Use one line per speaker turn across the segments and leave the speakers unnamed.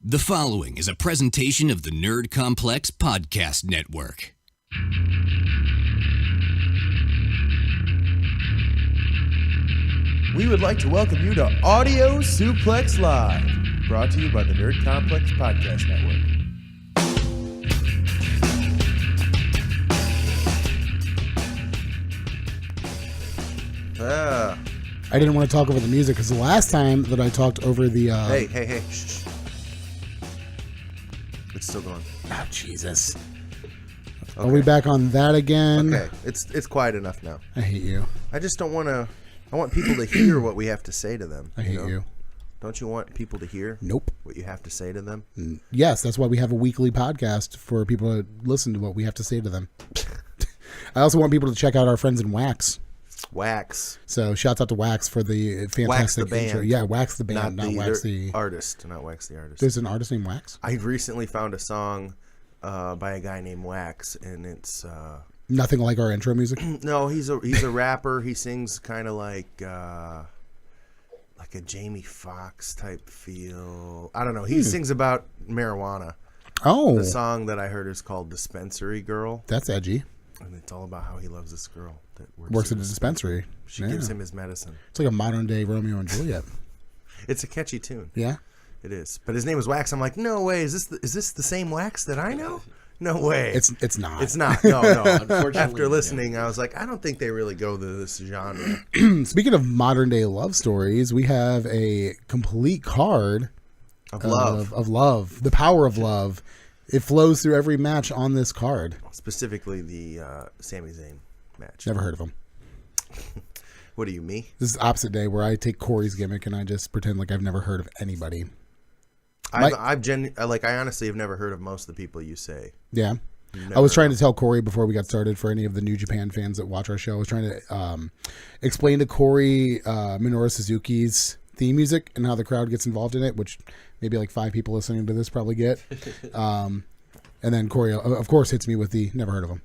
The following is a presentation of the Nerd Complex Podcast Network.
We would like to welcome you to Audio Suplex Live, brought to you by the Nerd Complex Podcast Network.
I didn't want to talk over the music because the last time that I talked over the...
Hey. Shh. It's still going.
Oh, Jesus.
Okay.
Are we back on that again?
Okay, it's quiet enough now.
I hate you.
I just don't want to... I want people to hear what we have to say to them.
I hate you.
Don't you want people to hear
Nope.
what you have to say to them?
Yes, that's why we have a weekly podcast for people to listen to what we have to say to them. I also want people to check out our friends in Wax.
Wax.
So shouts out to Wax for the fantastic
Wax the band.
intro. Yeah, Wax the band, not Wax the
artist, not Wax the artist.
There's an artist named Wax?
I recently found a song by a guy named Wax, and it's
nothing like our intro music.
No, he's a rapper. He sings kind of like a Jamie Foxx type feel. I don't know. He sings about marijuana.
Oh,
the song that I heard is called "Dispensary Girl."
That's edgy.
And it's all about how he loves this girl that
works at a dispensary.
She gives him his medicine.
It's like a modern day Romeo and Juliet.
It's a catchy tune.
Yeah,
it is. But his name is Wax. I'm like, no way. Is this the same Wax that I know? No way.
It's not.
It's not. No. Unfortunately, after listening, I was like, I don't think they really go to this genre.
Speaking of modern day love stories, we have a complete card
of love.
Of love. The power of love. It flows through every match on this card.
Specifically the Sami Zayn match.
Never heard of him.
What are you, me?
This is opposite day where I take Corey's gimmick and I just pretend like I've never heard of anybody.
I honestly have never heard of most of the people you say.
Yeah.
Never.
I was trying to tell Corey before we got started, for any of the New Japan fans that watch our show, I was trying to explain to Corey Minoru Suzuki's theme music and how the crowd gets involved in it, which maybe like 5 people listening to this probably get. And then Corey, of course, hits me with the never heard of him.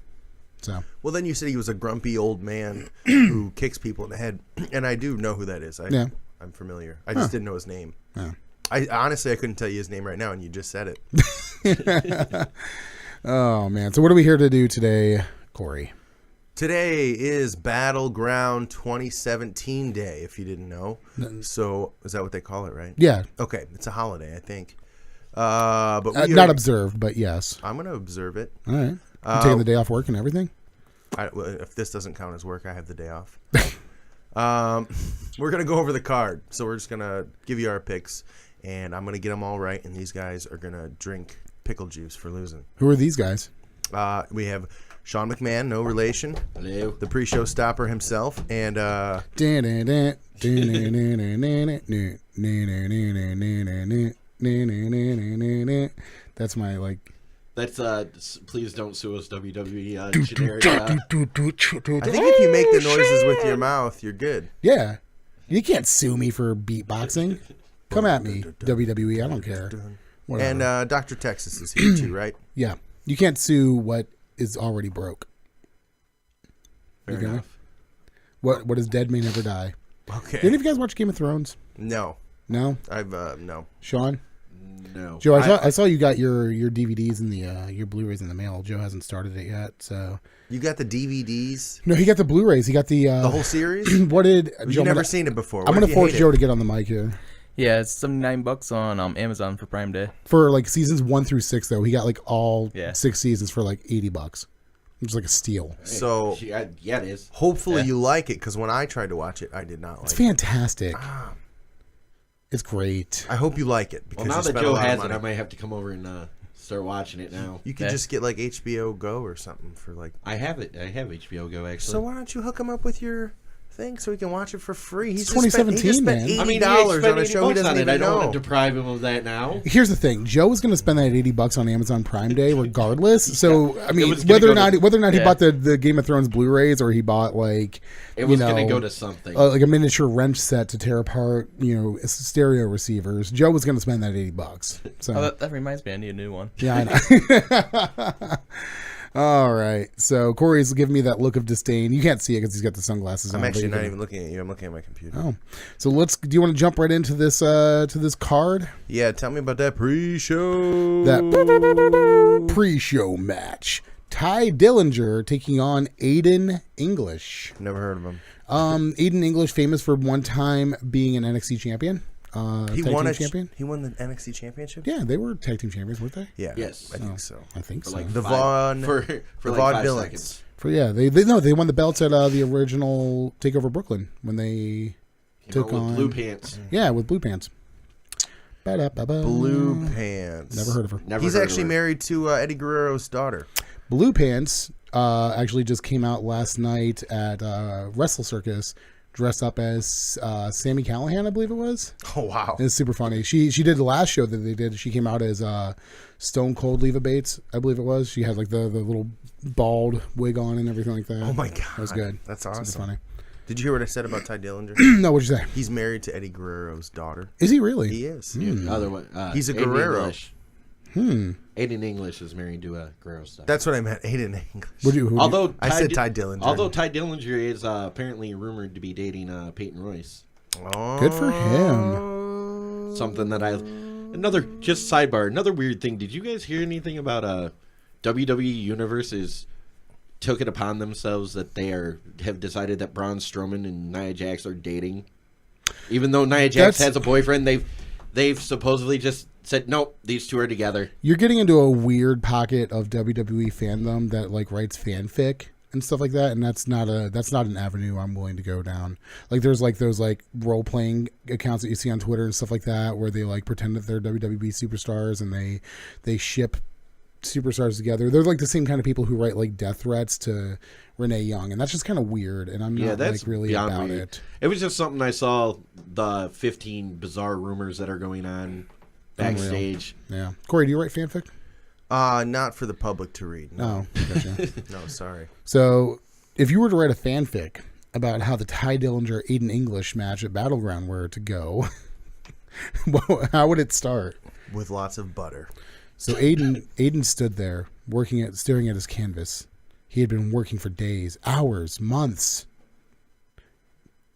So.
Well, then you said he was a grumpy old man who kicks people in the head, and I do know who that is. I'm familiar. I just didn't know his name.
Yeah.
I honestly couldn't tell you his name right now, and you just said it.
Oh man! So what are we here to do today, Corey?
Today is Battleground 2017 Day. If you didn't know, so is that what they call it, right?
Yeah.
Okay, it's a holiday, I think. But
not observed, but yes.
I'm going to observe it.
All right. You taking the day off work and everything?
If this doesn't count as work, I have the day off. We're going to go over the card. So we're just going to give you our picks, and I'm going to get them all right, and these guys are going to drink pickle juice for losing.
Who are these guys?
We have Shawn McMahon, no relation. Hello. The pre-show stopper himself, and
that's my like.
That's please don't sue us, WWE generic.
I think if you make the noises with your mouth, you're good.
Yeah, you can't sue me for beatboxing. Come at me, WWE. I don't care.
Whatever. And Dr. Texas is here too, right?
Yeah, you can't sue what is already broke.
Fair enough.
What is dead may never die.
Okay.
Did any of you guys watch Game of Thrones?
No.
No?
I've no.
Sean?
No.
Joe, I saw you got your DVDs and your Blu-rays in the mail. Joe hasn't started it yet, so.
You got the DVDs?
No, he got the Blu-rays. He got the
whole series?
What did
You've never seen it before.
I'm going to force Joe to get on the mic here.
Yeah, it's $79 on Amazon for Prime Day.
For like seasons 1 through 6, though, he got like all 6 seasons for like $80. It's like a steal.
So
yeah, it is.
Hopefully you like it, because when I tried to watch it, I did not like it.
It's fantastic. It's great.
I hope you like it. Because
now that Joe has it, I might have to come over and start watching it now.
You could just get like HBO Go or something for like.
I have it. I have HBO Go actually.
So why don't you hook him up with your thing so he can watch it for free?
It's 2017, man.
$80 on a show he doesn't even know.
I don't want to deprive him of that now.
Here's the thing: Joe was going to spend that $80 on Amazon Prime Day, regardless. So I mean, whether or not he bought the Game of Thrones Blu-rays or he bought like
it was going to go to something
like a miniature wrench set to tear apart, stereo receivers. Joe was going to spend that $80. So
that reminds me, I need a new one.
Yeah, I know. All right. So Corey's giving me that look of disdain. You can't see it because he's got the sunglasses on.
I'm actually
but you
not
can-
even looking at you. I'm looking at my computer.
Oh, so do you want to jump right into this card?
Yeah, tell me about that pre-show.
That pre-show match. Ty Dillinger taking on Aiden English.
Never heard of him.
Aiden English, famous for one time being an NXT champion.
He
tag
won
team
a
champion.
He won the NXT championship.
Yeah, they were tag team champions, weren't they?
Yeah.
Yes.
I think so.
I think so.
The Vaughn
for
the
like
Vaughn
5
Villains.
seconds.
They won the belts at the original Takeover Brooklyn when they
Came
took
out with
on
blue pants.
Yeah, with Blue Pants. Ba-da-ba-ba.
Blue Pants.
Never heard of her.
Never
He's
heard of
actually
her.
married to Eddie Guerrero's daughter.
Blue Pants actually just came out last night at Wrestle Circus, dressed up as Sammy Callahan, I believe it was.
Oh wow.
It's super funny. She did the last show that they did. She came out as Stone Cold Leva Bates, I believe it was. She had like the little bald wig on and everything like that.
Oh my god.
That was good.
That's
Super
awesome.
funny.
Did you hear what I said about Ty Dillinger?
No, what'd you say?
He's married to Eddie Guerrero's daughter.
Is he really?
He is.
Yeah, the other one.
He's a
Aiden
Guerrero.
English. Aiden English is married to a Guerrero stuff.
That's what I meant. Aiden English.
Although
I said Ty Dillinger.
Although Ty Dillinger is apparently rumored to be dating Peyton Royce.
Oh.
Good for him.
Something that another weird thing. Did you guys hear anything about WWE Universe took it upon themselves that they have decided that Braun Strowman and Nia Jax are dating, even though Nia Jax has a boyfriend. They've supposedly just said nope, these two are together.
You're getting into a weird pocket of WWE fandom that like writes fanfic and stuff like that, and that's not an avenue I'm willing to go down. Like there's like those like role playing accounts that you see on Twitter and stuff like that where they like pretend that they're WWE superstars and they ship superstars together. They're like the same kind of people who write like death threats to Renee Young, and that's just kind of weird, and I'm not
that's
like really
beyond
about
weird.
it.
It was just something I saw, the 15 bizarre rumors that are going on backstage.
Yeah. Corey, do you write fanfic?
Not for the public to read. No.
Oh, gotcha.
No, sorry.
So if you were to write a fanfic about how the Ty Dillinger Aiden English match at Battleground were to go, how would it start?
With lots of butter.
So Aiden stood there staring at his canvas. He had been working for days, hours, months.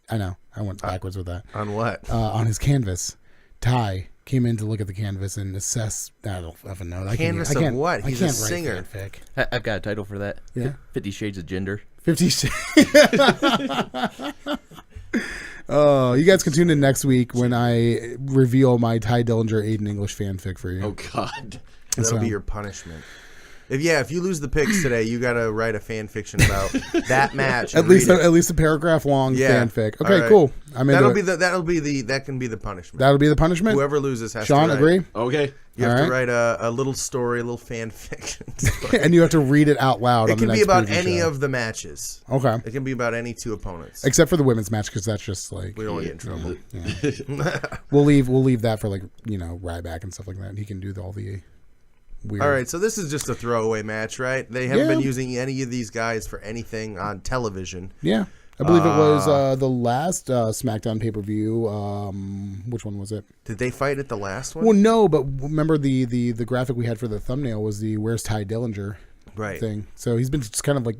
I know. I went backwards with that.
On what?
On his canvas. Ty came in to look at the canvas and assess. I don't even know.
Canvas of what? He's a singer.
Fanfic.
I've got a title for that.
Yeah.
50 Shades of Gender.
50 Oh, you guys can tune in next week when I reveal my Ty Dillinger Aiden English fanfic for you.
Oh God.
That'll be your punishment. If you lose the picks today, you got to write a fan fiction about that match.
At least a paragraph long fanfic. Okay,
right.
cool. I'm into
that can be the punishment.
That'll be the punishment.
Whoever loses has
Shawn,
to write.
agree?
Okay.
You have
All
to
right.
write a little story, a little fan fiction.
And you have to read it out loud.
It can be about any of the matches.
Okay.
It can be about any two opponents.
Except for the women's match because that's just like
We don't want to get in trouble.
we'll leave that for like Ryback and stuff like that. He can do all the weird.
All right, so this is just a throwaway match, right? They haven't been
Yeah.
using any of these guys for anything on television.
Yeah. I believe it was the last SmackDown pay-per-view. Which one was it?
Did they fight at the last one?
Well, no, but remember the graphic we had for the thumbnail was the "Where's Ty Dillinger"
Right.
thing. So he's been just kind of like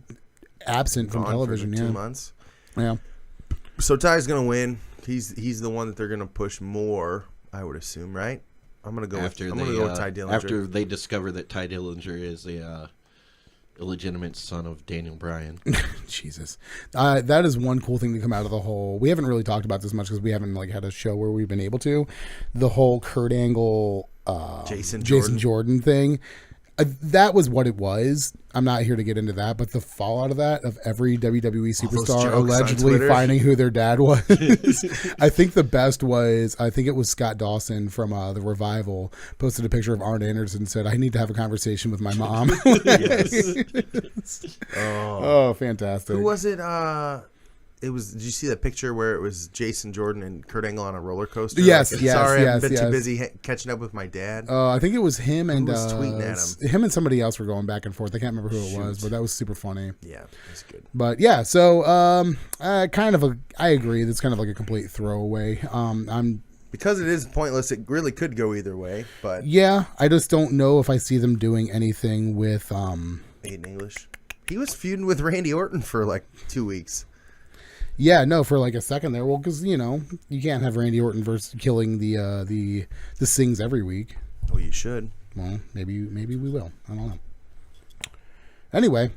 absent from
Gone
television.
for
Yeah,
2 months.
yeah.
So Ty's gonna win. He's the one that they're gonna push more, I would assume, right? I'm gonna go with Ty Dillinger.
After they discover that Ty Dillinger is a illegitimate son of Daniel Bryan.
Jesus, that is one cool thing to come out of the whole. We haven't really talked about this much because we haven't like had a show where we've been able to. The whole Kurt Angle,
Jason
Jordan thing. That was what it was. I'm not here to get into that, but the fallout of that, of every WWE superstar
jokes on
allegedly
Twitter.
finding who their dad was. I think the best was, I think it was Scott Dawson from the Revival posted a picture of Arn Anderson and said, "I need to have a conversation with my mom." Oh, fantastic.
Who was it? It was. Did you see that picture where it was Jason Jordan and Kurt Angle on a roller coaster?
Yes,
Like,
yes,
Sorry,
yes,
I've been too
yes.
busy catching up with my dad.
I think it was him and
was tweeting at
him and somebody else were going back and forth. I can't remember who it was, but that was super funny.
Yeah, that's good.
But yeah, so I agree. That's kind of like a complete throwaway.
Because it is pointless, it really could go either way. But
Yeah, I just don't know if I see them doing anything with
Aiden English. He was feuding with Randy Orton for like 2 weeks.
Yeah, no, for like a second there. Well, because you can't have Randy Orton versus killing the Sings every week.
Well, you should.
Well, maybe we will. I don't know. Anyway,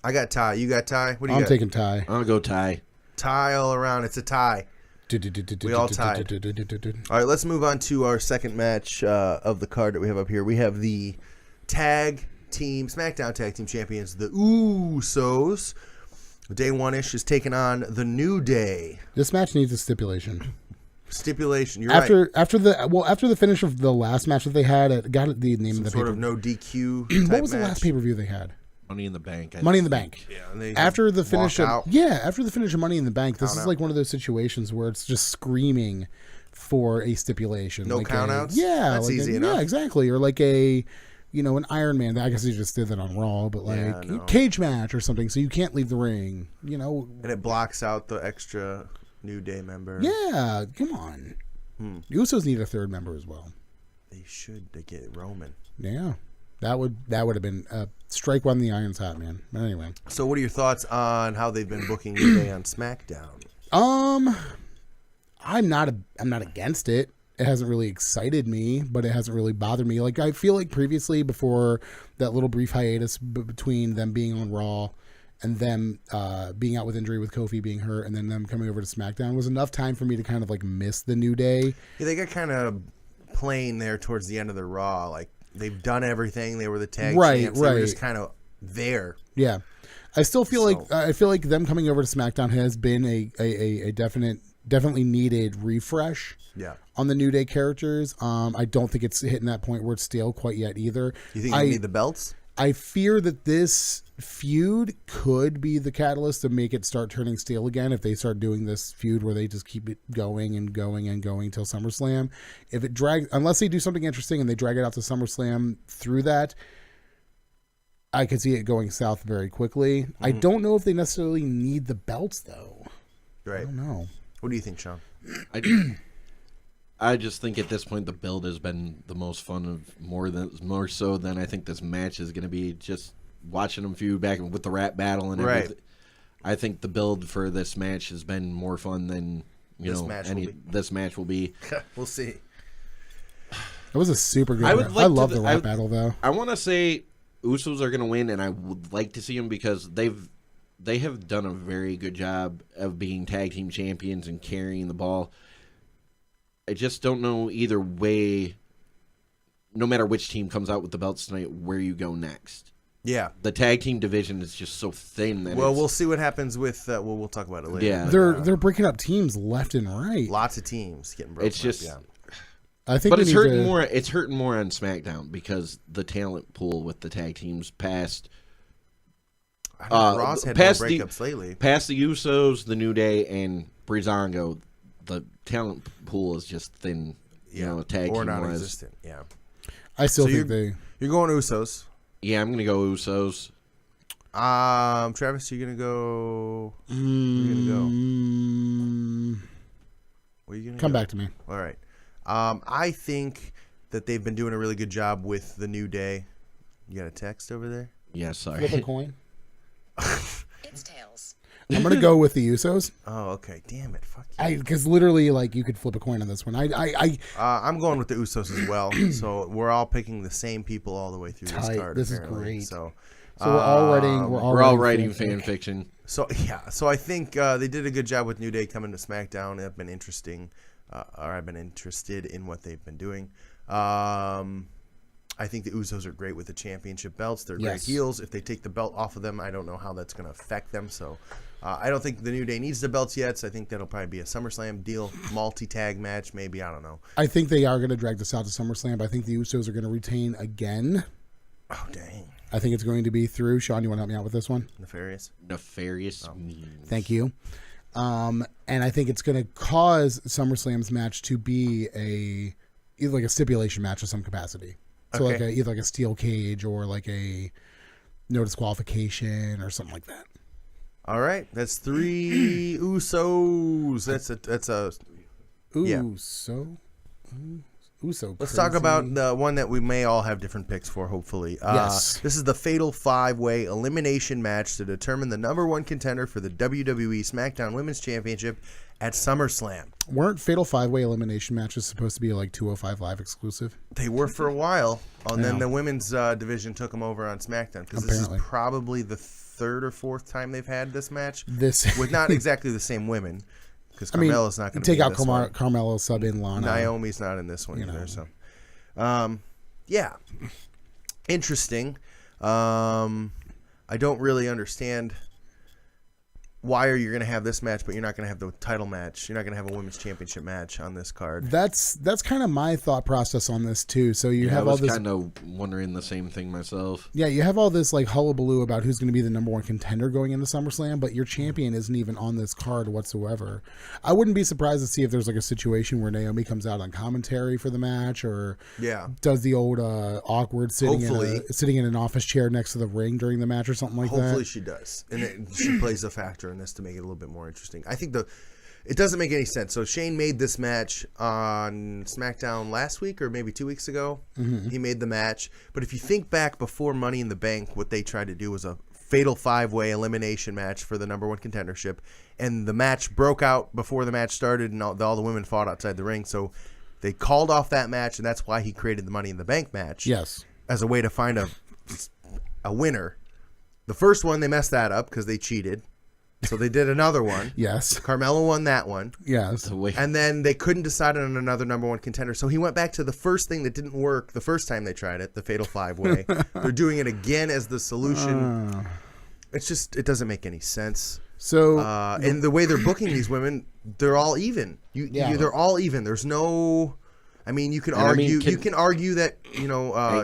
I got Ty. You got Ty. What do you
I'm
got?
taking Ty.
I'll go Ty.
Tie all around. It's a tie. We all tied. All right, let's move on to our second match of the card that we have up here. We have the SmackDown Tag Team Champions, the Usos. Day One-ish is taking on the New Day.
This match needs a stipulation.
Stipulation. You're
After
right.
after the finish of the last match that they had, it got the name of the
Sort
paper.
of no DQ. Type
What was the
match.
last pay-per-view they had?
Money in the Bank.
Money in the Bank.
Yeah, and they
After the finish
walk
of
out.
after the finish of Money in the Bank, this
Count
is
out.
like one of those situations where it's just screaming for a stipulation.
No
like
countouts?
Yeah,
That's
like
easy enough.
Yeah, exactly. Or like an Iron Man. I guess he just did that on Raw, but like
Yeah, no.
cage match or something, so you can't leave the ring.
And it blocks out the extra New Day member.
Yeah, come on. The Usos need a third member as well.
They should. They get Roman.
Yeah, that would have been strike one the iron's hot, man. But anyway,
So what are your thoughts on how they've been booking New Day on SmackDown?
I'm not against it. It hasn't really excited me, but it hasn't really bothered me. Like I feel like previously, before that little brief hiatus between them being on Raw and them being out with injury with Kofi being hurt, and then them coming over to SmackDown was enough time for me to kind of like miss the New Day.
Yeah, they got kind of plain there towards the end of the Raw. Like they've done everything. They were the tag champs. They were just kind of there.
Yeah, I still feel like them coming over to SmackDown has been a definitely needed refresh.
Yeah.
On the New Day characters, I don't think it's hitting that point where it's stale quite yet either.
You think they need the belts?
I fear that this feud could be the catalyst to make it start turning stale again if they start doing this feud where they just keep it going and going and going till SummerSlam. If it drags, unless they do something interesting and they drag it out to SummerSlam through that, I could see it going south very quickly. I don't know if they necessarily need the belts though.
Right.
I don't know.
What do you think, Shawn?
I just think at this point the build has been the most fun of more so than I think this match is going to be. Just watching them feud back with the rap battle and everything. I think the build for this match has been more fun than this match will be.
We'll see.
It was a super good.
I
love the rap battle though.
I want to say Usos are going to win, and I would like to see them because they have done a very good job of being tag team champions and carrying the ball. I just don't know either way, no matter which team comes out with the belts tonight, where you go next.
Yeah.
The tag team division is just so thin.
We'll see what happens with, we'll talk about it later.
Yeah.
They're breaking up teams left and right.
Lots of teams getting broken
It's just...
up, yeah.
I think
but it's hurting more. It's hurting more on SmackDown because the talent pool with the tag teams past
Raw's had more breakups lately.
Past the Usos, the New Day, and Breezango, the talent pool is just thin. Tag
or
team wise.
non-existent. Yeah.
I still think
you're going Usos.
Yeah, I'm gonna go Usos.
Travis, you're gonna go. Where you gonna go? Where you gonna
come
go?
back to me.
All right. I think that they've been doing a really good job with the New Day. You got a text over there?
Yeah, sorry.
Flip a coin.
It's tails.
I'm gonna go with the Usos.
Oh, okay. Damn it. Fuck you.
Because literally, like, you could flip a coin on this one.
I'm going with the Usos as well. So we're all picking the same people all the way through this
Tight.
card.
This is
apparently.
great.
So
we're all writing
fan fiction.
So yeah. So I think they did a good job with New Day coming to SmackDown. They've been interesting. I've been interested in what they've been doing. I think the Usos are great with the championship belts. They're great heels. If they take the belt off of them, I don't know how that's going to affect them. So I don't think the New Day needs the belts yet. So I think that'll probably be a SummerSlam deal, multi-tag match, maybe. I don't know.
I think they are going to drag this out to SummerSlam, but I think the Usos are going to retain again.
Oh, dang.
I think it's going to be through. Sean, you want to help me out with this one?
Nefarious
means.
Thank you. And I think it's going to cause SummerSlam's match to be either like a stipulation match of some capacity. So
Okay.
either like a steel cage or like a no disqualification or something like that.
All right, that's 3 Usos. That's a
Ooh,
Yeah.
so So
let's
crazy.
talk about the one that we may all have different picks for, hopefully.
Yes.
This is the Fatal 5-Way Elimination match to determine the number one contender for the WWE SmackDown Women's Championship at SummerSlam.
Weren't Fatal 5-Way Elimination matches supposed to be like 205 Live exclusive?
They were for a while, and then the women's division took them over on SmackDown, because this is probably the third or fourth time they've had this match. With not exactly the same women. Because Carmella's not going to be in this one.
Take out Carmella, sub in Lana.
Naomi's not in this one either. So, yeah, interesting. I don't really understand why are you going to have this match, but you're not going to have the title match. You're not going to have a women's championship match on this card.
That's kind of my thought process on this too. So you have all this.
I was kind of wondering the same thing myself.
Yeah, you have all this like hullabaloo about who's going to be the number one contender going into SummerSlam, but your champion isn't even on this card whatsoever. I wouldn't be surprised to see if there's like a situation where Naomi comes out on commentary for the match, or does the old awkward sitting in an office chair next to the ring during the match or something like that.
Hopefully she does, and she plays a factor in this to make it a little bit more interesting. I think it doesn't make any sense. So Shane made this match on SmackDown last week or maybe 2 weeks ago. Mm-hmm. He made the match. But if you think back before Money in the Bank, what they tried to do was a Fatal 5-Way elimination match for the number one contendership. And the match broke out before the match started, and all the women fought outside the ring. So they called off that match, and that's why he created the Money in the Bank match.
Yes.
As a way to find a winner. The first one, they messed that up because they cheated. So they did another one.
Yes.
Carmella won that one.
Yes.
And then they couldn't decide on another number one contender. So he went back to the first thing that didn't work the first time they tried it, the Fatal 5-Way. They're doing it again as the solution. It's just, it doesn't make any sense.
So,
and the way they're booking these women, they're all even. They're all even. There's no... I mean, you can argue. You can argue that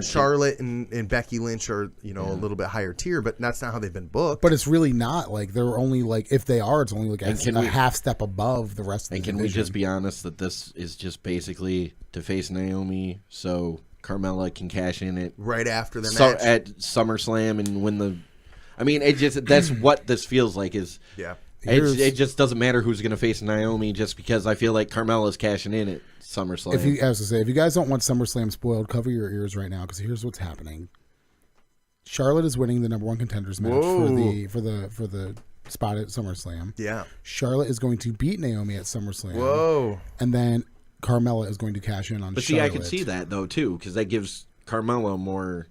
Charlotte and Becky Lynch are a little bit higher tier, but that's not how they've been booked.
But it's really not. Like they're only like, if they are, it's only like a half step above the rest of the division.
And can we just be honest that this is just basically to face Naomi so Carmella can cash in it
right after the match
at SummerSlam and win the. I mean, that's what this feels like. It just doesn't matter who's going to face Naomi, just because I feel like Carmella's cashing in at SummerSlam.
If you guys don't want SummerSlam spoiled, cover your ears right now, because here's what's happening. Charlotte is winning the number one contenders match for the spot at SummerSlam.
Yeah.
Charlotte is going to beat Naomi at SummerSlam.
Whoa.
And then Carmella is going to cash in on
But
Charlotte.
See, I can see that, though, too, because that gives Carmella more,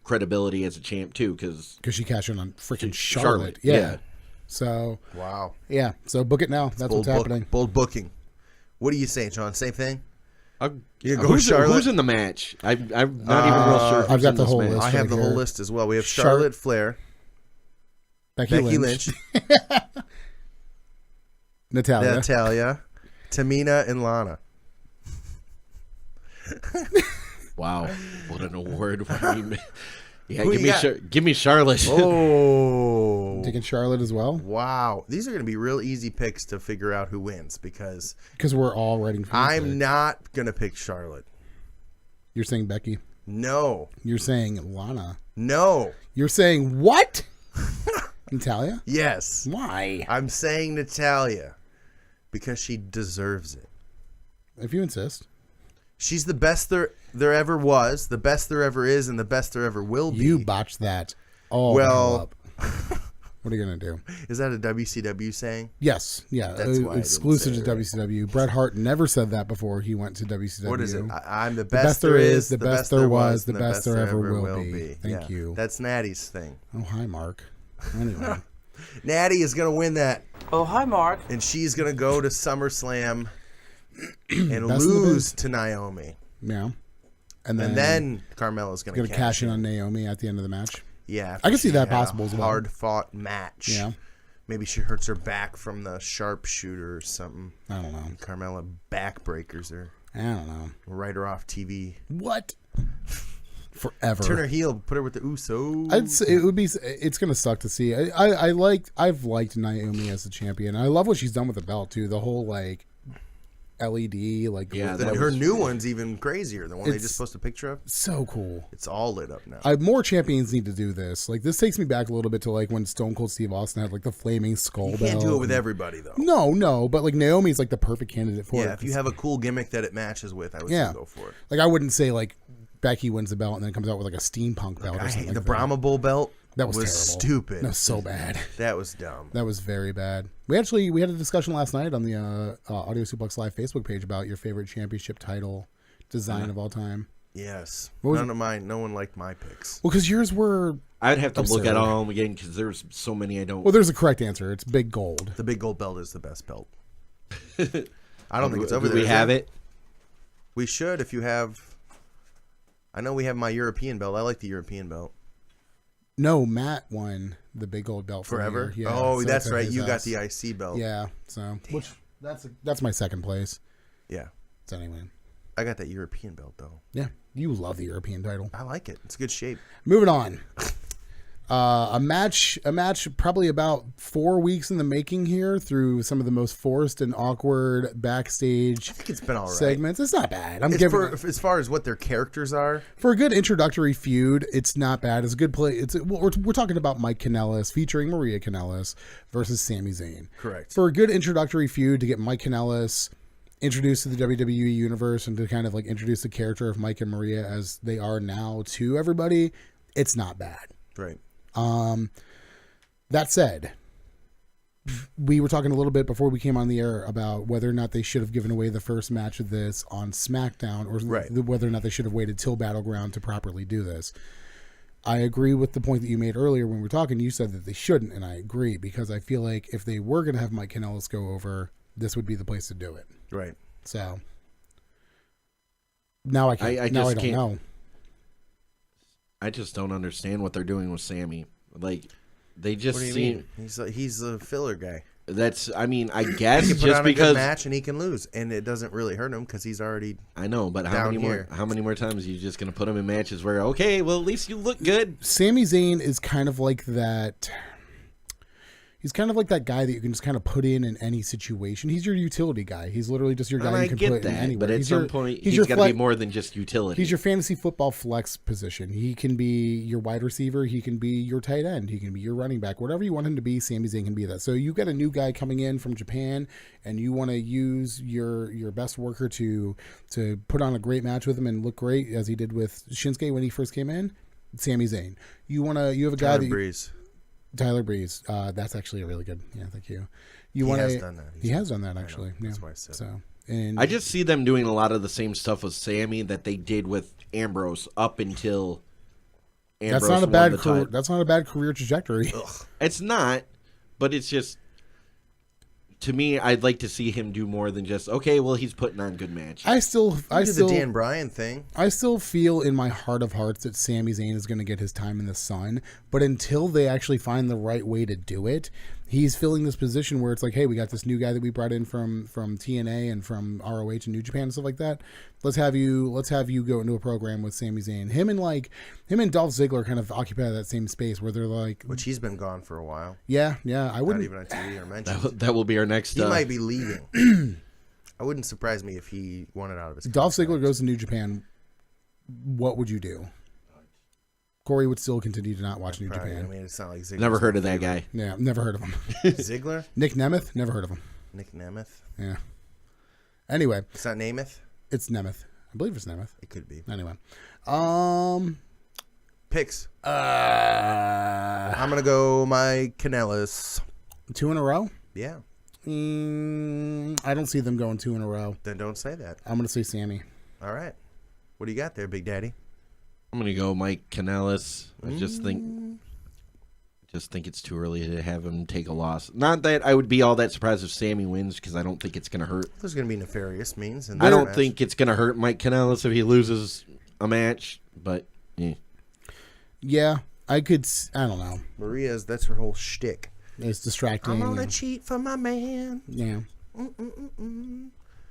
credibility as a champ, too, because
she cashed in on freaking Charlotte. Yeah. So
wow.
Yeah. So book it now. That's what's happening.
Bold booking. What are you saying, Shawn? Same thing?
Who's in the match? I'm not even real sure.
I've got the whole list.
I have the whole list as well. We have Charlotte Flair,
Becky Lynch.
Natalia, Tamina, and Lana.
Wow, what an award! Yeah, give me Charlotte.
Oh,
taking Charlotte as well.
Wow, these are going to be real easy picks to figure out who wins because
we're all writing.
I'm not going to pick Charlotte.
You're saying Becky?
No.
You're saying Lana?
No.
You're saying what? Natalia?
Yes.
Why?
I'm saying Natalia because she deserves it.
If you insist.
She's the best there ever was, the best there ever is, and the best there ever will be.
You botched that. Oh, well. What are you going to do?
Is that a WCW saying?
Yes. Yeah. Exclusive to WCW. Bret Hart never said that before he went to WCW.
What is it? I'm the best there is, the best there was, the best there ever will be.
Thank you.
That's Natty's thing.
Oh, hi, Mark. Anyway.
Natty is going to win that.
Oh, hi, Mark.
And she's going to go to SummerSlam and lose to Naomi.
Yeah.
And then Carmella's going to
cash in on Naomi at the end of the match.
Yeah.
I can see that possible as well.
Hard-fought match.
Yeah.
Maybe she hurts her back from the sharpshooter or something.
I don't know.
Carmella backbreakers her.
I don't know.
Write her off TV.
What? Forever.
Turn her heel. Put her with the Usos.
It's going to suck to see. I've liked Naomi as a champion. I love what she's done with the belt, too. The whole, LED. Like
her new one's even crazier. The one they just posted a picture of.
So cool.
It's all lit up now.
More champions need to do this. Like this takes me back a little bit to like when Stone Cold Steve Austin had like the flaming skull bell.
You can't do it with everybody though.
No, but like Naomi's like the perfect candidate for it.
Yeah, if you have a cool gimmick that it matches with, I would still go for it.
Like I wouldn't say like Becky wins the belt and then comes out with like a steampunk belt or something.
The Brahma Bull belt.
That was terrible.
Stupid.
That was so bad.
That was dumb.
That was very bad. We had a discussion last night on the Audio Suplex Live Facebook page about your favorite championship title design of all time.
Yes. None of mine. No one liked my picks.
Well, because yours were.
I'd have to look at all of them again because there's so many I don't.
Well, there's a correct answer. It's big gold.
The big gold belt is the best belt. I don't think it's over there.
Do we have it?
We should if you have. I know we have my European belt. I like the European belt.
No, Matt won the big gold belt
forever.
Yeah,
oh,
so
that's right. You got the IC belt.
Yeah. So which that's my second place.
Yeah.
So anyway,
I got that European belt though.
Yeah, you love the European title.
I like it. It's good shape.
Moving on. A match probably about 4 weeks in the making here through some of the most forced and awkward backstage
I think it's been all right.
segments. It's not bad.
As far as what their characters are.
For a good introductory feud, it's not bad. It's a good play. We're talking about Mike Kanellis featuring Maria Kanellis versus Sami Zayn.
Correct.
For a good introductory feud to get Mike Kanellis introduced to the WWE universe and to kind of like introduce the character of Mike and Maria as they are now to everybody, it's not bad.
Right.
That said, we were talking a little bit before we came on the air about whether or not they should have given away the first match of this on SmackDown or whether or not they should have waited till Battleground to properly do this. I agree with the point that you made earlier when we were talking. You said that they shouldn't, and I agree because I feel like if they were going to have Mike Kanellis go over, this would be the place to do it.
Right.
So now I can't. I don't know.
I just don't understand what they're doing with Sammy. Like, they just seem...
He's a filler guy.
That's, I mean, I guess
he can put
just
on
because...
a good match and he can lose, and it doesn't really hurt him because he's already
I know, but how many more times are you just going to put him in matches where, okay, well, at least you look good?
Sami Zayn is kind of like that... He's kind of like that guy that you can just kind of put in any situation. He's your utility guy. He's literally just your guy you can put in anywhere.
But at some point, he's got to be more than just utility.
He's your fantasy football flex position. He can be your wide receiver. He can be your tight end. He can be your running back. Whatever you want him to be, Sami Zayn can be that. So you got a new guy coming in from Japan, and you want to use your best worker to put on a great match with him and look great, as he did with Shinsuke when he first came in. Sami Zayn. You have a guy Tyler Breeze. That's actually a really good. Yeah, thank you. He has done that. He has done that actually. Yeah. That's why I said. So, and
I just see them doing a lot of the same stuff with Sammy that they did with Ambrose up until Ambrose
that's not a bad career. That's not a bad career trajectory.
Ugh. It's not, but it's just. To me, I'd like to see him do more than just he's putting on good matches.
I still
the Dan Bryan thing.
I still feel in my heart of hearts that Sami Zayn is going to get his time in the sun, but until they actually find the right way to do it, he's filling this position where it's like, hey, we got this new guy that we brought in from TNA and from ROH and New Japan and stuff like that. Let's have you go into a program with Sami Zayn. Him and Dolph Ziggler kind of occupy that same space where they're like,
which he's been gone for a while.
Yeah, I wouldn't
even on TV or mentioned.
That will be our next.
He might be leaving. I wouldn't surprise me if he wanted out of his.
Dolph Ziggler goes to New Japan. What would you do? Corey would still continue to not watch New Japan.
I mean, it's not like Ziggler.
Never heard of that guy.
Yeah, never heard of him.
Ziggler?
Nick Nemeth? Never heard of him.
Nick Nemeth?
Yeah. Anyway.
It's not Nemeth?
It's Nemeth. I believe it's Nemeth.
It could be.
Anyway.
Picks. I'm going to go Mike Kanellis.
2 in a row?
Yeah.
I don't see them going 2 in a row.
Then don't say that.
I'm going to say Sammy.
All right. What do you got there, Big Daddy?
I'm going to go Mike Kanellis. I just think it's too early to have him take a loss. Not that I would be all that surprised if Sammy wins, because I don't think it's going to hurt.
There's going to be nefarious means.
I don't think it's going to hurt Mike Kanellis if he loses a match, but
yeah, I don't know.
That's her whole shtick.
It's distracting.
I'm going to cheat for my man.
Yeah.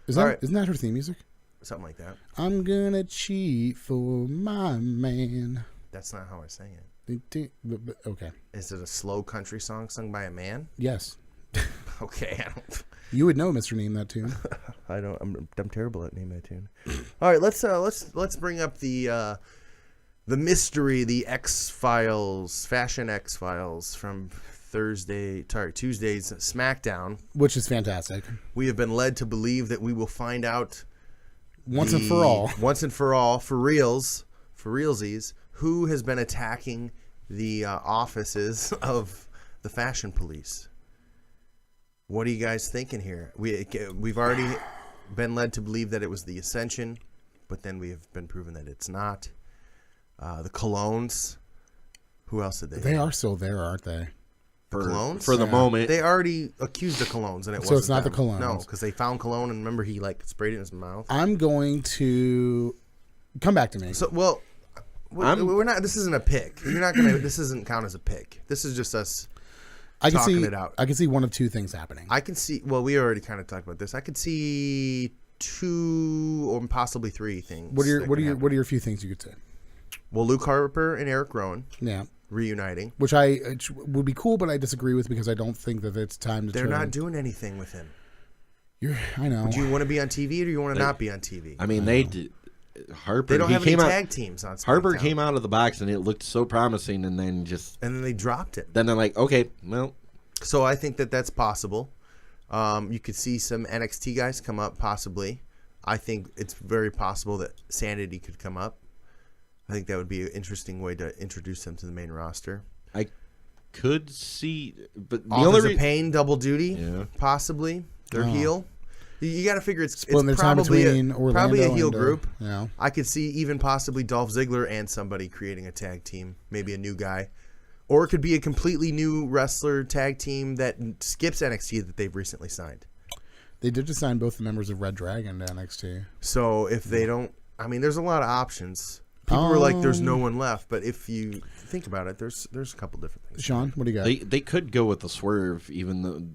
Isn't that her theme music?
Something like that.
I'm gonna cheat for my man.
That's not how I sang it.
Okay.
Is it a slow country song sung by a man?
Yes.
Okay.
You would know, Mr. Name That Tune.
I don't. I'm terrible at name that tune. All right, let's bring up the mystery, the X-Files, Fashion X-Files from Tuesday's SmackDown,
which is fantastic.
We have been led to believe that we will find out
once and for all,
for realsies, who has been attacking the offices of the fashion police. What are you guys thinking here? We've already been led to believe that it was the Ascension, but then we have been proven that it's not. The Colognes. Who else did they?
They are still there, aren't they?
Colognes?
For the moment.
They already accused the Colognes, and it wasn't.
So it's not
them.
the Colognes.
No, because they found cologne, and remember he sprayed it in his mouth.
I'm going to come back to me.
So we're not. This isn't a pick. You're not gonna. This doesn't count as a pick. This is just us. Talking it out.
I can see one of two things happening.
I can see. Well, we already kind of talked about this. I could see 2 or possibly 3 things.
What are your few things you could say?
Well, Luke Harper and Eric Rowan.
Yeah.
Reuniting.
Which would be cool, but I disagree with because I don't think that it's time to.
They're not doing anything with him.
I know.
Do you want to be on TV or do you want to not be on TV?
I mean, they did. Harper.
They don't have any tag teams on SmackDown.
Harper came out of the box and it looked so promising, and then
they dropped it.
Then they're like, okay, well.
So I think that's possible. You could see some NXT guys come up, possibly. I think it's very possible that Sanity could come up. I think that would be an interesting way to introduce them to the main roster.
I could see, but the
Authors of Pain, double duty, possibly. They're
Oh.
heel. You got to figure it's
their time between Orlando
probably a heel
and,
group.
Yeah.
I could see even possibly Dolph Ziggler and somebody creating a tag team, maybe a new guy. Or it could be a completely new wrestler tag team that skips NXT that they've recently signed.
They did just sign both the members of Red Dragon to NXT.
So if they don't, I mean, there's a lot of options. People were like, "There's no one left," but if you think about it, there's a couple different things.
Sean, what do you got?
They could go with the swerve, even though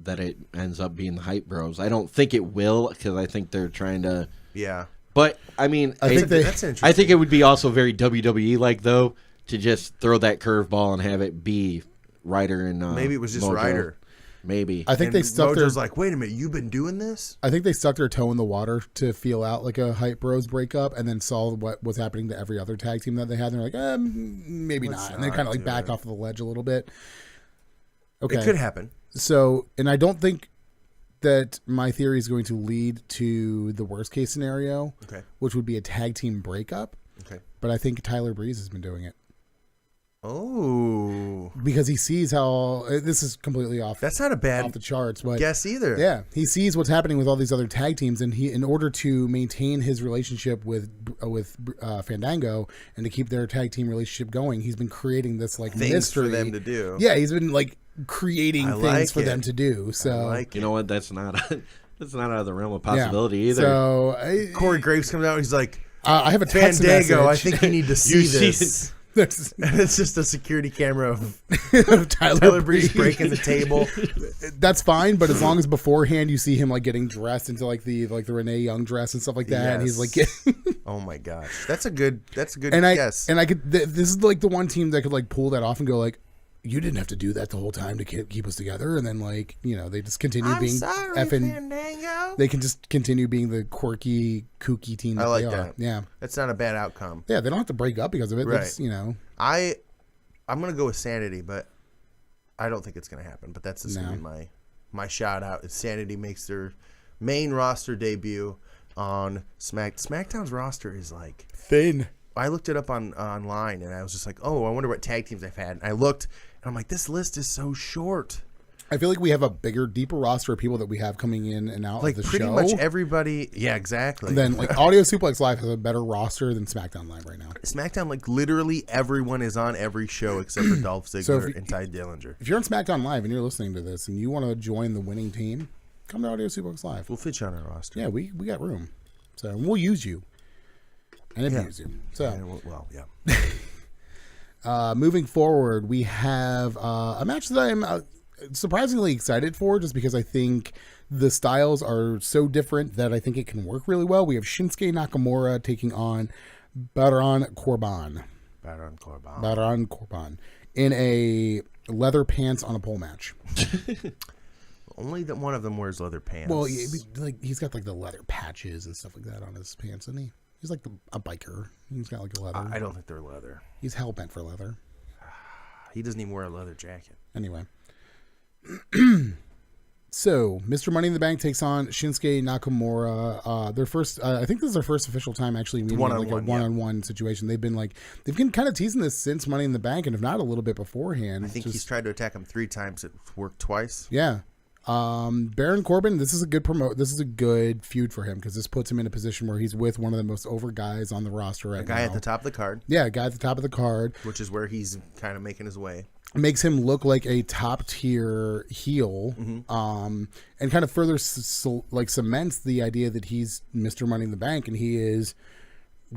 that it ends up being the Hype Bros. I don't think it will because I think they're trying to.
Yeah.
But I mean,
I think
that's interesting.
I think it would be also very WWE like though to just throw that curveball and have it be Ryder and
maybe it was just
Mojo.
Ryder.
Maybe
I think they stuck
Mojo's like, wait a minute, you've been doing this?
I think they stuck their toe in the water to feel out like a Hype Bros breakup, and then saw what was happening to every other tag team that they had. And they're like, maybe not. And they kind of like backed off of the ledge a little bit. Okay,
It could happen.
So, and I don't think that my theory is going to lead to the worst case scenario, which would be a tag team breakup.
Okay.
But I think Tyler Breeze has been doing it.
Oh,
because he sees how this is completely off.
That's not a bad
off the charts, but
guess either.
Yeah, he sees what's happening with all these other tag teams, and in order to maintain his relationship with Fandango and to keep their tag team relationship going, he's been creating this like
things
mystery
for them to do.
Yeah, he's been like creating things for them to do. So
you know what? That's not out of the realm of possibility either.
So
Corey Graves comes out. He's like,
I have a text
Fandango.
message.
I think you need to see this. And it's just a security camera of Tyler Breeze breaking the table.
That's fine, but as long as beforehand you see him like getting dressed into like the Renee Young dress and stuff like that, and he's like,
oh my gosh, that's a good
and
guess.
And I could this is like the one team that could like pull that off and go like, you didn't have to do that the whole time to keep us together, and then like they just continue being
Fandango.
They can just continue being the quirky, kooky team that they are.
That.
Yeah,
that's not a bad outcome.
Yeah, they don't have to break up because of it.
Right.
That's,
I'm gonna go with Sanity, but I don't think it's gonna happen. But that's just gonna be my shout out. Is Sanity makes their main roster debut on SmackDown's roster is like
thin.
I looked it up online and I was just like, oh, I wonder what tag teams I've had. And I looked and I'm like, this list is so short.
I feel like we have a bigger, deeper roster of people that we have coming in and out of the show.
Pretty much everybody. Yeah, exactly.
Then like Audio Suplex Live has a better roster than SmackDown Live right now.
SmackDown, like literally everyone is on every show except for Dolph Ziggler and Ty Dillinger.
If you're on SmackDown Live and you're listening to this and you want to join the winning team, come to Audio Suplex Live.
We'll fit you on our roster.
Yeah, we got room. So we'll use you. And abuse you. So moving forward, we have a match that I'm surprisingly excited for, just because I think the styles are so different that I think it can work really well. We have Shinsuke Nakamura taking on Baron Corbin in a leather pants on a pole match.
Only that one of them wears leather pants.
Well, like he's got like the leather patches and stuff like that on his pants, isn't he? He's like a biker. He's got like a leather.
I don't think they're leather.
He's hell bent for leather.
He doesn't even wear a leather jacket.
Anyway. So, Mr. Money in the Bank takes on Shinsuke Nakamura. Their first, I think this is their first official time actually meeting like a one-on-one situation. They've been kind of teasing this since Money in the Bank, and if not a little bit beforehand.
I think he's tried to attack him 3 times. It worked twice.
Yeah. Baron Corbin, this is a good feud for him because this puts him in a position where he's with one of the most over guys on the roster right now.
The guy at the top of the card.
Yeah, guy at the top of the card.
Which is where he's kind of making his way.
Makes him look like a top tier heel, and kind of further cements the idea that he's Mr. Money in the Bank and he is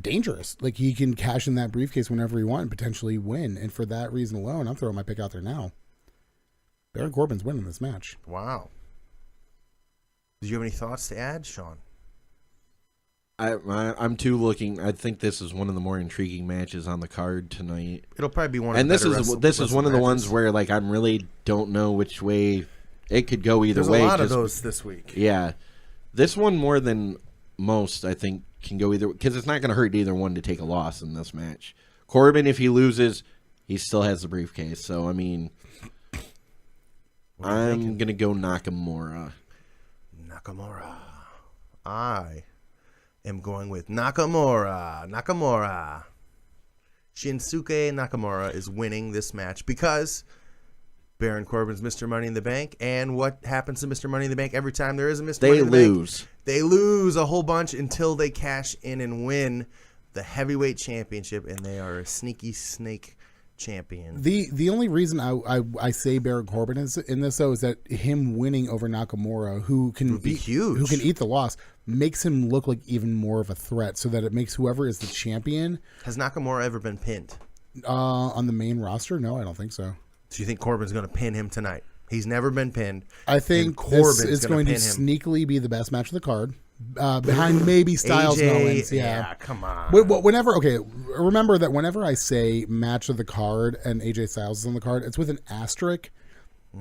dangerous. Like he can cash in that briefcase whenever he wants and potentially win. And for that reason alone, I'm throwing my pick out there now. Baron Corbin's winning this match.
Wow. Did you have any thoughts to add, Shawn?
I'm too looking. I think this is one of the more intriguing matches on the card tonight.
It'll probably be one.
And this is one of the ones where like I really don't know which way it could go either way.
There's a lot of those this week.
Yeah, this one more than most I think can go either because it's not going to hurt either one to take a loss in this match. Corbin, if he loses, he still has the briefcase. So I mean, I'm going to go Nakamura.
I am going with Nakamura. Shinsuke Nakamura is winning this match because Baron Corbin's Mr. Money in the Bank. And what happens to Mr. Money in the Bank every time there is a Mr. Money in the Bank? They lose a whole bunch until they cash in and win the heavyweight championship, and they are a sneaky snake champion.
The only reason I say Baron Corbin is in this though is that him winning over Nakamura, who can
be huge,
who can eat the loss, makes him look like even more of a threat. So that it makes whoever is the champion.
Has Nakamura ever been pinned
on the main roster? No, I don't think so.
Do you think Corbin's going to pin him tonight? He's never been pinned.
I think this is going to sneakily be the best match of the card. Behind maybe Styles and Owens.
Yeah, come on.
Remember that whenever I say match of the card and AJ Styles is on the card, it's with an asterisk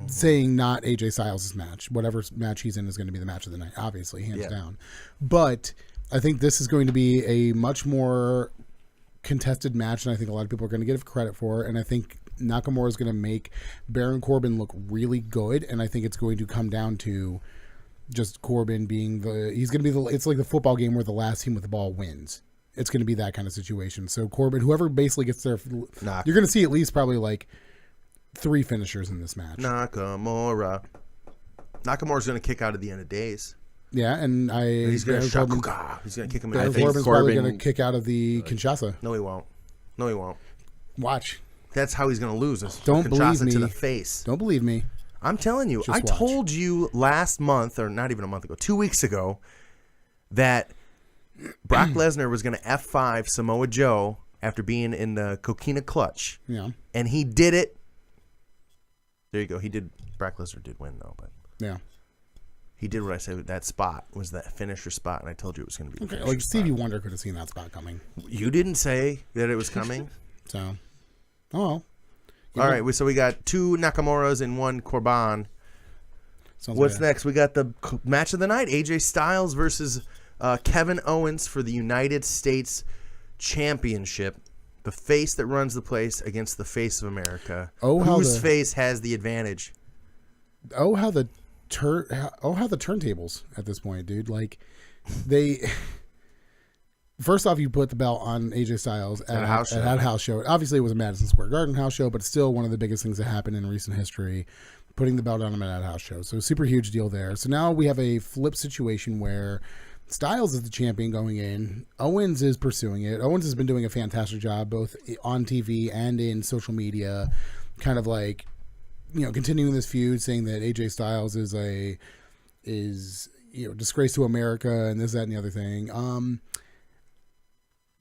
saying not AJ Styles' match. Whatever match he's in is going to be the match of the night, obviously, hands down. But I think this is going to be a much more contested match, and I think a lot of people are going to give credit for it, and I think Nakamura is going to make Baron Corbin look really good, and I think it's going to come down to just Corbin being it's like the football game where the last team with the ball wins. It's going to be that kind of situation. So Corbin, whoever basically gets there, you're going to see at least probably like 3 finishers in this match.
Nakamura's going to kick out at the end of days.
Yeah, and
he's going to he's going to kick him.
I think Corbin's probably going to kick out of the Kinshasa.
No, he won't.
Watch.
That's how he's going to lose.
Don't believe me.
To the face.
Don't believe me.
I'm telling you, I told you last month, or not even a month ago, 2 weeks ago, that Brock Lesnar was going to F5 Samoa Joe after being in the Coquina Clutch.
Yeah.
And he did it. There you go. Brock Lesnar did win, though. But
yeah.
He did what I said. That spot was that finisher spot, and I told you it was going to be the finisher
like Stevie Wonder could have seen that spot coming.
You didn't say that it was coming.
So, oh well.
All right, so we got 2 Nakamuras and 1 Corbin. What's next? We got the match of the night: AJ Styles versus Kevin Owens for the United States Championship. The face that runs the place against the face of America. Whose face has the advantage?
How the turntables at this point, dude. Like they. First off, you put the belt on AJ Styles at a house show. Obviously, it was a Madison Square Garden house show, but it's still one of the biggest things that happened in recent history, putting the belt on him at a house show. So super huge deal there. So now we have a flip situation where Styles is the champion going in. Owens is pursuing it. Owens has been doing a fantastic job both on TV and in social media, kind of like, continuing this feud, saying that AJ Styles is disgrace to America and this, that, and the other thing.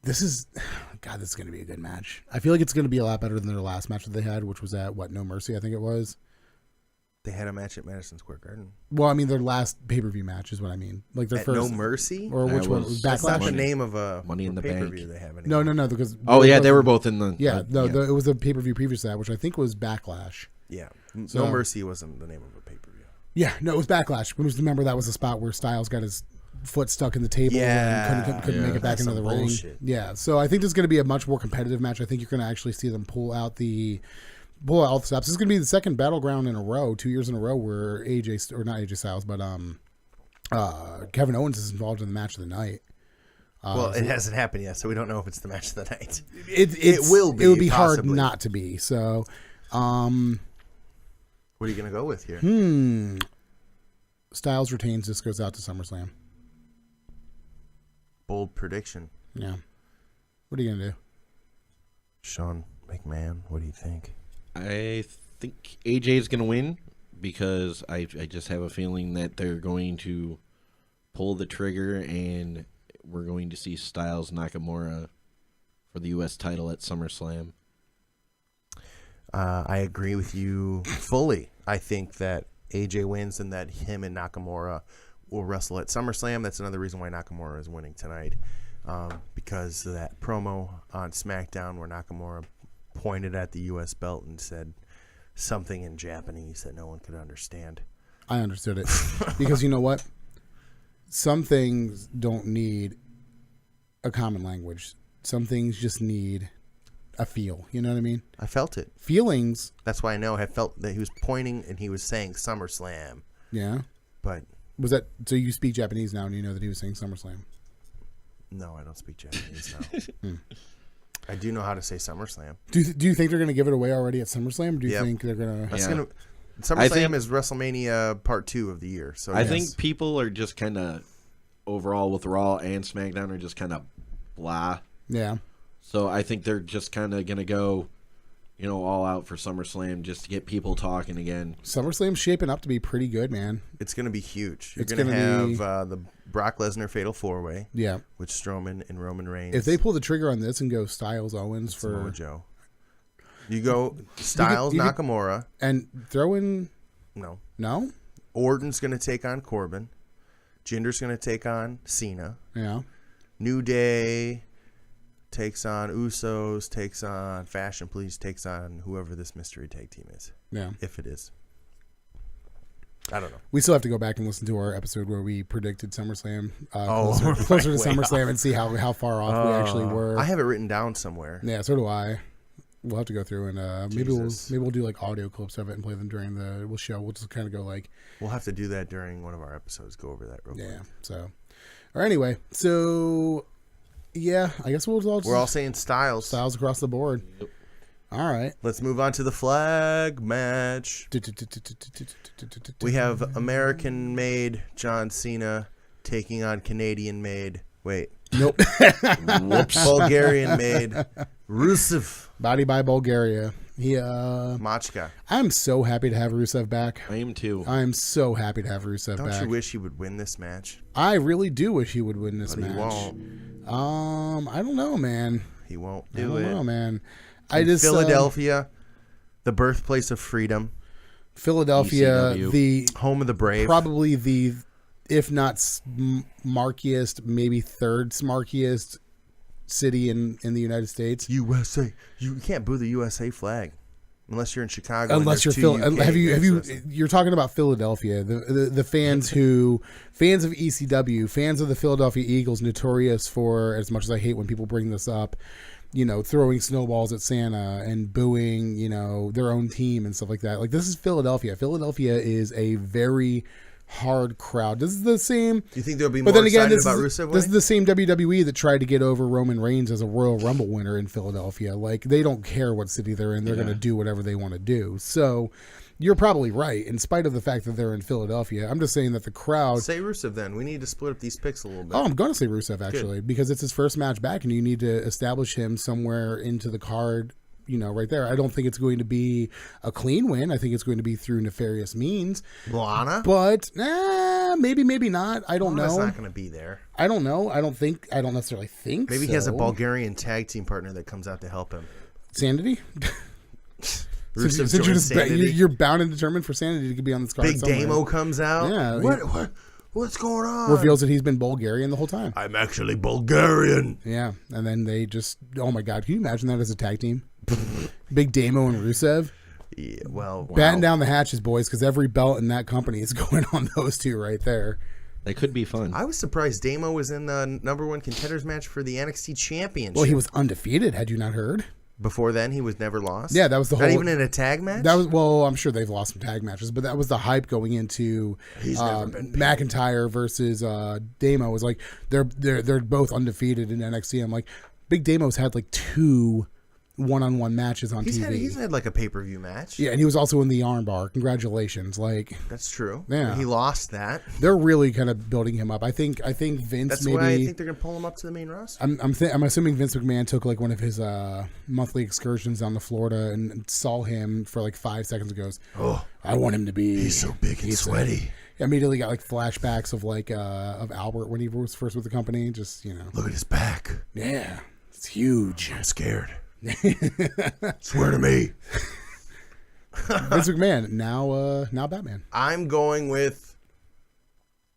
This is going to be a good match. I feel like it's going to be a lot better than their last match that they had, which was at No Mercy, I think it was.
They had a match at Madison Square Garden.
Well, I mean their last pay-per-view match is what I mean. Like their first
No Mercy,
or which one? Backlash.
That's not the name of a
Money in the
pay-per-view
Bank.
they have anymore.
No, because
they were both in the
it was a pay-per-view previous to that, which I think was Backlash.
Yeah, No Mercy wasn't the name of a pay-per-view.
Yeah, no, it was Backlash. Remember that was the spot where Styles got his foot stuck in the table and couldn't make it back into the ring. Yeah, so I think this is going to be a much more competitive match. I think you're going to actually see them pull out the stops. This is going to be the second Battleground in a row, 2 years in a row, where not AJ Styles, but Kevin Owens is involved in the match of the night.
Well, it hasn't happened yet, so we don't know if it's the match of the night.
It will be. It would be possibly hard not to be. So,
what are you going to go with here?
Styles retains. This goes out to SummerSlam.
Bold prediction.
Yeah. What are you going to do?
Shawn McMahon, what do you think?
I think AJ is going to win because I just have a feeling that they're going to pull the trigger and we're going to see Styles Nakamura for the U.S. title at SummerSlam.
I agree with you fully. I think that AJ wins and that him and Nakamura will wrestle at SummerSlam. That's another reason why Nakamura is winning tonight, because of that promo on SmackDown where Nakamura pointed at the U.S. belt and said something in Japanese that no one could understand.
I understood it. Because you know what? Some things don't need a common language. Some things just need a feel. You know what I mean?
I felt it.
Feelings.
That's why I know I felt that he was pointing and he was saying SummerSlam.
Yeah.
But
was that so? You speak Japanese now, and you know that he was saying SummerSlam.
No, I don't speak Japanese now. I do know how to say SummerSlam.
Do you think they're going to give it away already at SummerSlam? Do you think they're going to?
SummerSlam is WrestleMania Part 2 of the year. So
I think people are just kind of overall with Raw and SmackDown are just kind of blah.
Yeah.
So I think they're just kind of going to go, all out for SummerSlam just to get people talking again.
SummerSlam's shaping up to be pretty good, man.
It's going to be huge. You're going to have the Brock Lesnar Fatal 4-Way.
Yeah.
With Strowman and Roman Reigns.
If they pull the trigger on this and go Styles Owens for
Samoa Joe. You go Styles Nakamura.
And throw in...
No? Orton's going to take on Corbin. Jinder's going to take on Cena.
Yeah.
New Day takes on Usos, takes on Fashion Police, takes on whoever this mystery tag team is.
Yeah.
If it is. I don't know.
We still have to go back and listen to our episode where we predicted SummerSlam closer to SummerSlam and see how far off we actually were.
I have it written down somewhere.
Yeah, so do I. We'll have to go through and maybe we'll do like audio clips of it and play them during the show. We'll just kind of go like.
We'll have to do that during one of our episodes. Go over that real quick.
Yeah. So, or anyway, so yeah, I guess we're all
saying Styles.
Styles across the board.
Yep.
All right.
Let's move on to the flag match. We have American-made John Cena taking on Canadian-made. Wait.
Nope.
Whoops. Bulgarian-made Rusev.
Body by Bulgaria.
Machka.
I'm so happy to have Rusev back.
I am too.
I'm so happy to have Rusev back.
Don't you wish he would win this match?
I really do wish he would win this match.
He won't.
I don't know, man.
He won't
I don't know, man.
Philadelphia, the birthplace of freedom.
Philadelphia,
ECW.
the
home of the brave.
Probably the, if not smarkiest, maybe third smarkiest city in the United States.
USA. You can't boo the USA flag unless you're in Chicago.
Unless you're you're talking about Philadelphia, the fans fans of ECW, fans of the Philadelphia Eagles, notorious for, as much as I hate when people bring this up, throwing snowballs at Santa and booing, their own team and stuff like that. Like, this is Philadelphia. Philadelphia is a very hard crowd. This is the same.
You think there'll be more excited about Rusev?
This is the same WWE that tried to get over Roman Reigns as a Royal Rumble winner in Philadelphia. Like, they don't care what city they're in. They're going to do whatever they want to do. So you're probably right, in spite of the fact that they're in Philadelphia. I'm just saying that the crowd...
Say Rusev then. We need to split up these picks a little bit.
Oh, I'm going to say Rusev, actually, because it's his first match back, and you need to establish him somewhere into the card, right there. I don't think it's going to be a clean win. I think it's going to be through nefarious means.
Lana?
But, maybe not. I don't know.
Lana's not going to be there.
I don't know. I don't necessarily think
Maybe he has a Bulgarian tag team partner that comes out to help him.
Sanity?
Since
you're bound and determined for Sanity to be on this card.
Big
somewhere.
Damo comes out.
Yeah.
What's going on?
Reveals that he's been Bulgarian the whole time.
I'm actually Bulgarian.
Yeah, and then they just, oh my God, can you imagine that as a tag team? Big Damo and Rusev.
Yeah, well,
Batten down the hatches, boys, because every belt in that company is going on those two right there.
They could be fun.
I was surprised Damo was in the #1 contenders match for the NXT Championship.
Well, he was undefeated. Had you not heard?
Before then, he was never lost.
Yeah, that was the whole.
Not even in a tag match.
That was well. I'm sure they've lost some tag matches, but that was the hype going into
never been beat.
McIntyre versus Damo. Was like they're both undefeated in NXT. I'm like, Big Damo's had like 2 one-on-one matches on TV.
He's had like a pay-per-view match.
Yeah, and he was also in the armbar. Congratulations. Like,
that's true.
Yeah.
He lost that.
They're really kind of building him up. I think Vince.
That's
maybe,
why I think they're gonna pull him up to the main roster.
I'm assuming Vince McMahon took like one of his monthly excursions down to Florida and saw him for like 5 seconds and goes, "Oh, I want him to be."
He's so big and sweaty.
Immediately got like flashbacks of like of Albert when he was first with the company. Just
Look at his back.
Yeah, it's huge.
I'm scared. Swear to me.
Vince McMahon now Batman.
I'm going with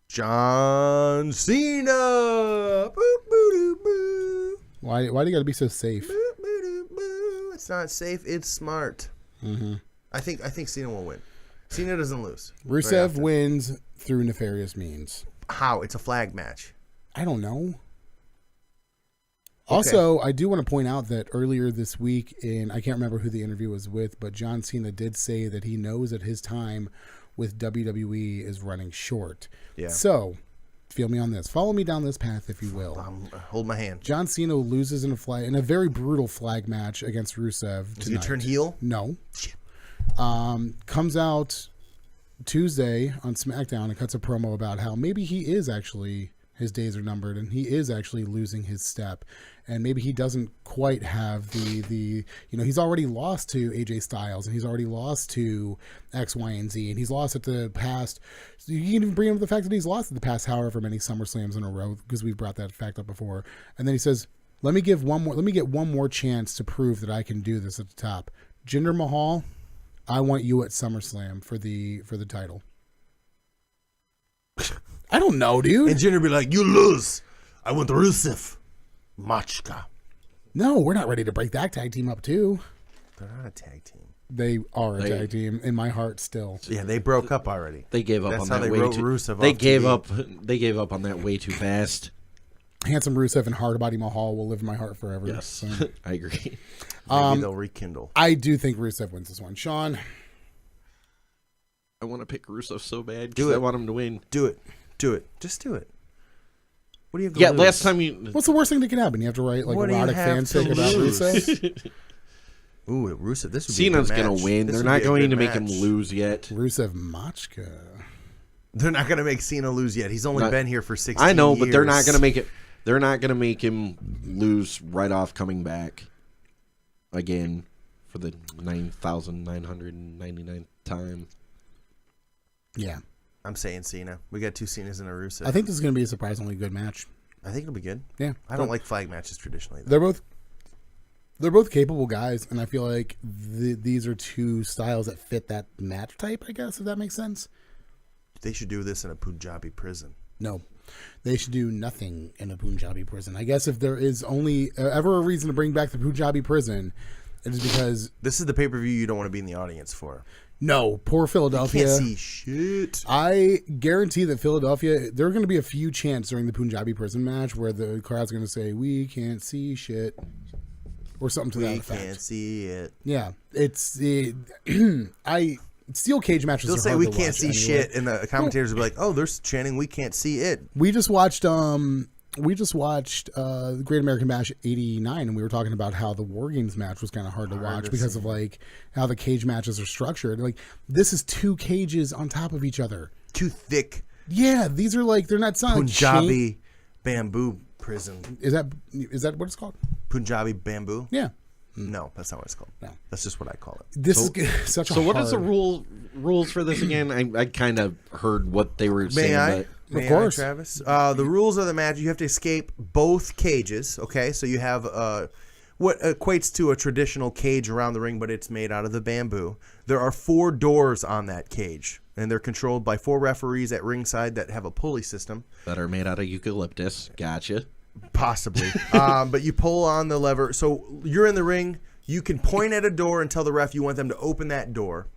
John Cena. Boop, boo, doo, boo.
Why do you got to be so safe?
Boop, boo, doo, boo. It's not safe. It's smart.
Mm-hmm.
I think Cena will win. Cena doesn't lose.
Rusev wins through nefarious means.
How? It's a flag match.
I don't know. Also, I do want to point out that earlier this week, I can't remember who the interview was with, but John Cena did say that he knows that his time with WWE is running short. Yeah. So, feel me on this. Follow me down this path, if you will.
Hold my hand.
John Cena loses in a very brutal flag match against Rusev.
Does he turn heel?
No. Shit. Comes out Tuesday on SmackDown and cuts a promo about how maybe he is actually, his days are numbered and he is actually losing his step. And maybe he doesn't quite have the he's already lost to AJ Styles and he's already lost to X, Y, and Z and he's lost at the past. So you can even bring up the fact that he's lost at the past however many SummerSlams in a row because we've brought that fact up before. And then he says, let me get one more chance to prove that I can do this at the top. Jinder Mahal, I want you at SummerSlam for the title. I don't know, dude.
And Jinder be like, you lose. I want Rusev. Machka.
No, we're not ready to break that tag team up too.
They're not a tag team.
They are a tag team in my heart still.
Yeah, they broke up already.
They gave up on that way too.
Rusev
they gave up. They gave up on that way too fast.
Handsome Rusev and Hard Body Mahal will live in my heart forever.
Yes,
so.
I agree.
Maybe they'll rekindle.
I do think Rusev wins this one. Sean?
I want to pick Rusev so bad because I want him to win.
Do it. Just do it. What do you have to lose?
Last time
what's the worst thing that can happen? You have to write like erotic fanfic about Rusev?
Ooh, Rusev. This would
Cena's
be a good
going
match.
to win. They're not going to make him lose yet.
Rusev Machka.
They're not going to make Cena lose yet. He's only been here for 16
years. I know,
years.
but they're not going to make it. They're not going to make him lose right off coming back again for the 9,999th time.
Yeah.
I'm saying Cena. We got 2 Cenas and a Rusev.
I think this is going to be a surprisingly good match.
I think it'll be good.
Yeah.
I don't like flag matches traditionally, though.
They're both capable guys, and I feel like these are 2 styles that fit that match type, I guess, if that makes sense.
They should do this in a Punjabi prison.
No. They should do nothing in a Punjabi prison. I guess if there is only ever a reason to bring back the Punjabi prison, it is because...
This is the pay-per-view you don't want to be in the audience for.
No, poor Philadelphia.
You can't see shit.
I guarantee that Philadelphia, there are going to be a few chants during the Punjabi prison match where the crowd's going to say, we can't see shit. Or something to that effect.
We can't see it.
Yeah. It's... Steel cage matches
They'll
are
say
hard
we
to
can't
watch
see
anyway.
shit, and the commentators will be like, "Oh, they're chanting we can't see it."
We just watched Great American Bash '89, and we were talking about how the War Games match was kind of hard to watch because of like how the cage matches are structured. Like this is 2 cages on top of each other,
too thick.
Yeah, these are like they're not
Punjabi bamboo prison.
Is that what it's called?
Punjabi bamboo.
Yeah.
No, that's not what it's called.
No.
That's just what I call it.
This is such a
So
hard...
what is the rules for this again? I kind of heard what they were saying.
May I, Travis? The rules of the match, you have to escape both cages, okay? So you have what equates to a traditional cage around the ring, but it's made out of the bamboo. There are 4 doors on that cage, and they're controlled by 4 referees at ringside that have a pulley system.
That are made out of eucalyptus. Gotcha.
Possibly. But you pull on the lever. So you're in the ring. You can point at a door and tell the ref you want them to open that door.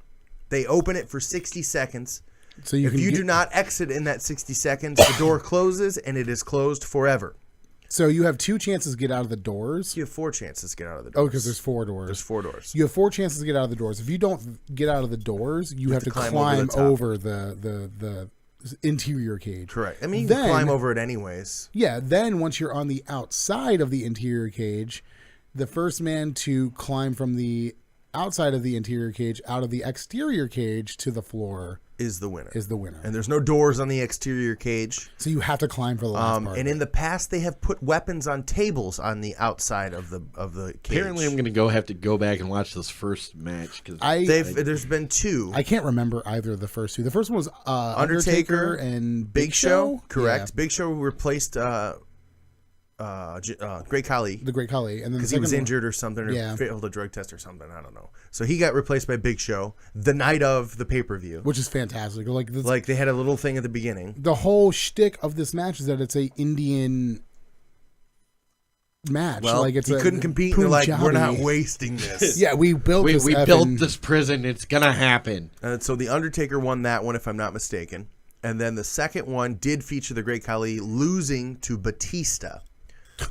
They open it for 60 seconds.
So
if you do not exit in that 60 seconds, the door closes and it is closed forever.
So you have 2 chances to get out of the doors.
You have 4 chances to get out of the doors.
Oh, because there's 4 doors.
There's 4 doors.
You have 4 chances to get out of the doors. If you don't get out of the doors, you have to climb over the interior cage.
Correct. I mean, you can climb over it anyways.
Yeah. Then once you're on the outside of the interior cage, the first man to climb from the outside of the interior cage out of the exterior cage to the floor
is the winner.
And
there's no doors on the exterior cage.
So you have to climb for the last part.
And in the past, they have put weapons on tables on the outside of the cage.
Apparently, I'm going to have to go back and watch this first match because
there's been 2.
I can't remember either of the first 2. The first one was Undertaker and Big
Show. Correct.
Yeah.
Big Show replaced Great Khali.
The Great Khali, and then
because he was injured or something, or failed a drug test or something. I don't know. So he got replaced by Big Show the night of the pay-per-view,
which is fantastic. Like
they had a little thing at the beginning.
The whole shtick of this match is that it's a Indian match.
Well,
like
he couldn't compete. And they're like, we're not wasting this.
Yeah, we built
this prison. It's gonna happen.
So the Undertaker won that one, if I'm not mistaken. And then the second one did feature the Great Khali losing to Batista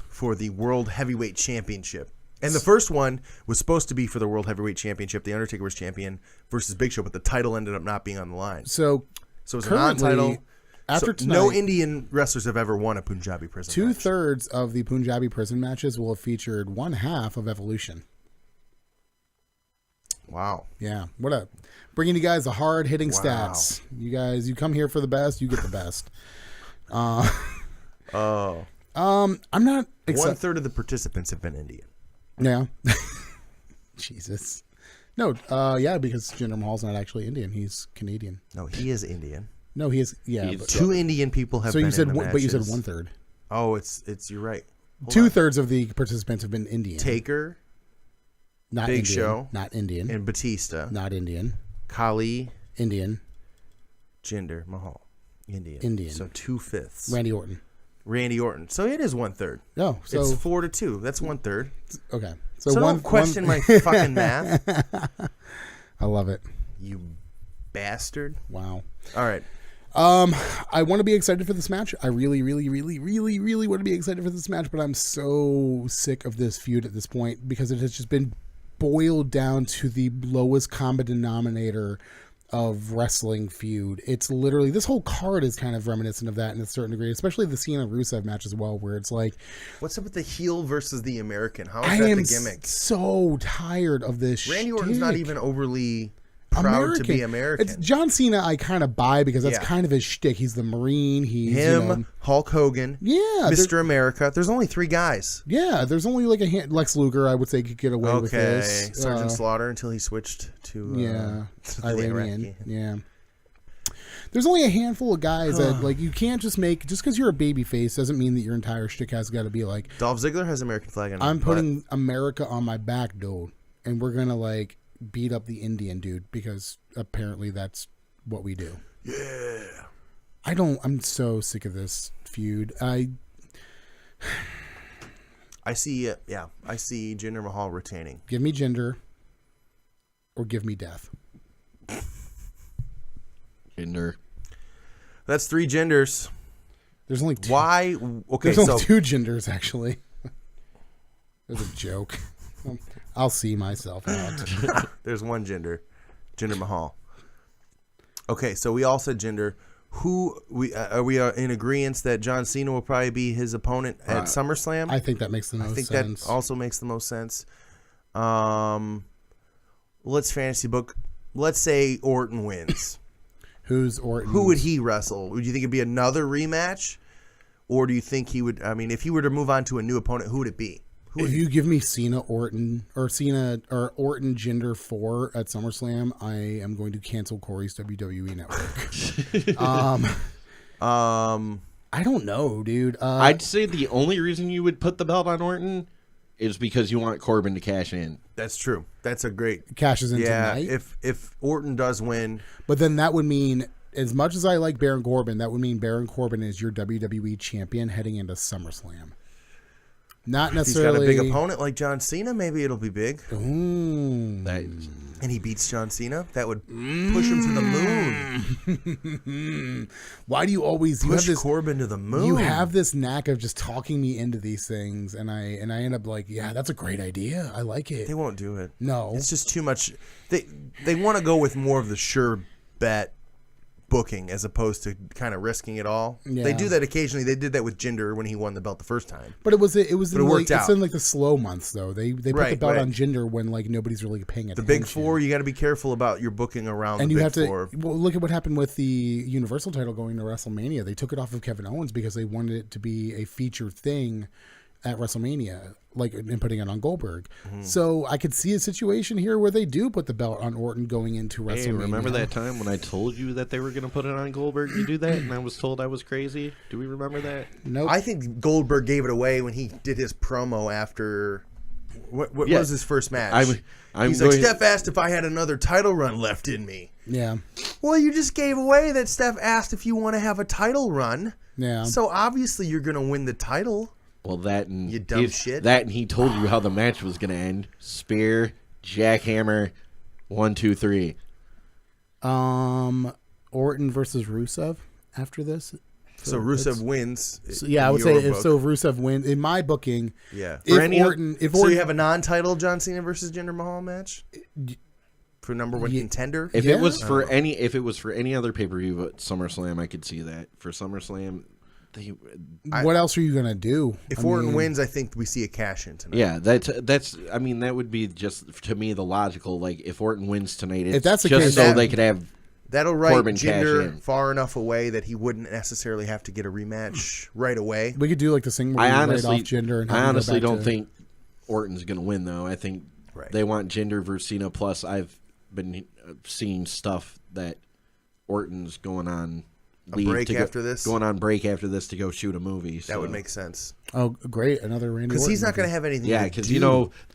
for the World Heavyweight Championship. And the first one was supposed to be for the World Heavyweight Championship. The Undertaker was champion versus Big Show, but the title ended up not being on the line.
So
it was a non-title.
After tonight,
no Indian wrestlers have ever won a Punjabi prison match.
2/3 of the Punjabi prison matches will have featured 1/2 of Evolution.
Wow.
Yeah. Bringing you guys the hard-hitting stats. You guys, you come here for the best, you get the best. I'm not excited.
1/3 of the participants have been Indian.
Yeah. Jesus. No, because Jinder Mahal's not actually Indian. He's Canadian.
No, he is Indian.
No, he is. Yeah.
2 Indian people have been in the matches.
But you said 1/3.
Oh, it's you're right.
2/3 of the participants have been Indian.
Taker.
Not
Big
Indian.
Show.
Not Indian.
And Batista.
Not Indian.
Khali.
Indian.
Jinder Mahal. Indian. So 2/5. Randy Orton. So it is 1/3.
No, so
it's 4-2. That's 1/3.
Okay.
So don't question my fucking math.
I love it.
You bastard.
Wow.
All right.
I want to be excited for this match. I really, really, really, really, really want to be excited for this match, but I'm so sick of this feud at this point because it has just been boiled down to the lowest common denominator of wrestling feud. It's literally, this whole card is kind of reminiscent of that in a certain degree, especially the Cena Rusev match as well, where it's like,
what's up with the heel versus the American? How is that the gimmick?
So tired of this.
Randy Orton's not even overly proud to be American.
It's John Cena I kind of buy because that's kind of his shtick. He's the Marine. He's
him, Hulk Hogan, Mr. America. There's only 3 guys.
Yeah, there's only like Lex Luger, I would say, could get away with this.
Okay, Sergeant Slaughter until he switched to
Iranian. Yeah. There's only a handful of guys that like you can't just because you're a baby face doesn't mean that your entire shtick has got to be like
Dolph Ziggler has American flag on.
I'm putting America on my back, dude, and we're gonna like beat up the Indian dude because apparently that's what we do.
Yeah.
I'm so sick of this feud. I see Jinder Mahal retaining. Give me Jinder or give me death.
Jinder.
That's 3 genders.
There's only 2.
Why? Okay,
there's only 2 genders actually. There's a joke. I'll see myself out.
There's 1 gender, Jinder Mahal. Okay, so we all said Jinder. Are we in agreement that John Cena will probably be his opponent at SummerSlam?
I think that makes the most sense. I think
that also makes the most sense. Let's fantasy book. Let's say Orton wins.
Who's Orton?
Who would he wrestle? Would you think it'd be another rematch, or do you think he would? I mean, if he were to move on to a new opponent, who would it be?
If you give me Cena Orton Jinder 4 at SummerSlam, I am going to cancel Corey's WWE network. I don't know, dude.
I'd say the only reason you would put the belt on Orton is because you want Corbin to cash in.
That's true. That's a great
cashes in tonight.
If Orton does win,
but then that would mean, as much as I like Baron Corbin, that would mean Baron Corbin is your WWE champion heading into SummerSlam. Not
If
necessarily.
he's got a big opponent like John Cena, maybe it'll be big.
Ooh.
And he beats John Cena. That would push him to the moon.
Why do you always
Push Corbin to the moon?
You have this knack of just talking me into these things, and I end up like, yeah, that's a great idea. I like it.
They won't do it.
No,
it's just too much. They want to go with more of the sure bet booking as opposed to kind of risking it all.
Yeah.
They do that occasionally. They did that with Jinder when he won the belt the first time.
But it worked out.
It's
in like the slow months though. They put the belt on Jinder when like nobody's really paying attention.
The big four, you got to be careful about your booking around.
And
the
you
big
have to
four.
Well, look at what happened with the Universal title going to WrestleMania. They took it off of Kevin Owens because they wanted it to be a featured thing at WrestleMania, like and putting it on Goldberg. Mm-hmm. So I could see a situation here where they do put the belt on Orton going into WrestleMania.
Hey, remember that time when I told you that they were going to put it on Goldberg to do that, and I was told I was crazy? Do we remember that?
Nope.
I think Goldberg gave it away when he did his promo after. What was his first match? He's like, Steph asked if I had another title run left in me.
Yeah.
Well, you just gave away that Steph asked if you want to have a title run.
Yeah.
So obviously you're going to win the title.
Well, that and
you dumb shit.
That and he told you how the match was going to end. Spear, jackhammer, 1, 2, 3.
Orton versus Rusev after this.
So Rusev wins.
So, yeah, I would say if Rusev wins in my booking.
Yeah.
If
you have a non-title John Cena versus Jinder Mahal match for number one contender.
If it was for any other pay-per-view but SummerSlam, I could see that. For SummerSlam,
what else are you gonna do?
If Orton wins, I think we see a cash in tonight.
Yeah, that's. I mean, that would be just to me the logical. Like if Orton wins tonight, it's
if that's the
just
case,
so they could have.
That'll write
Corbin
Jinder far enough away that he wouldn't necessarily have to get a rematch right away.
We could do like the thing where write off Jinder. And
I honestly don't think Orton's going to win, though. I think they want Jinder versus Cena. Plus, I've been seeing stuff that Orton's going on
break after this
to go shoot a movie. So.
That would make sense.
Oh, great! Another Randy.
Because he's not going to have anything.
Yeah, because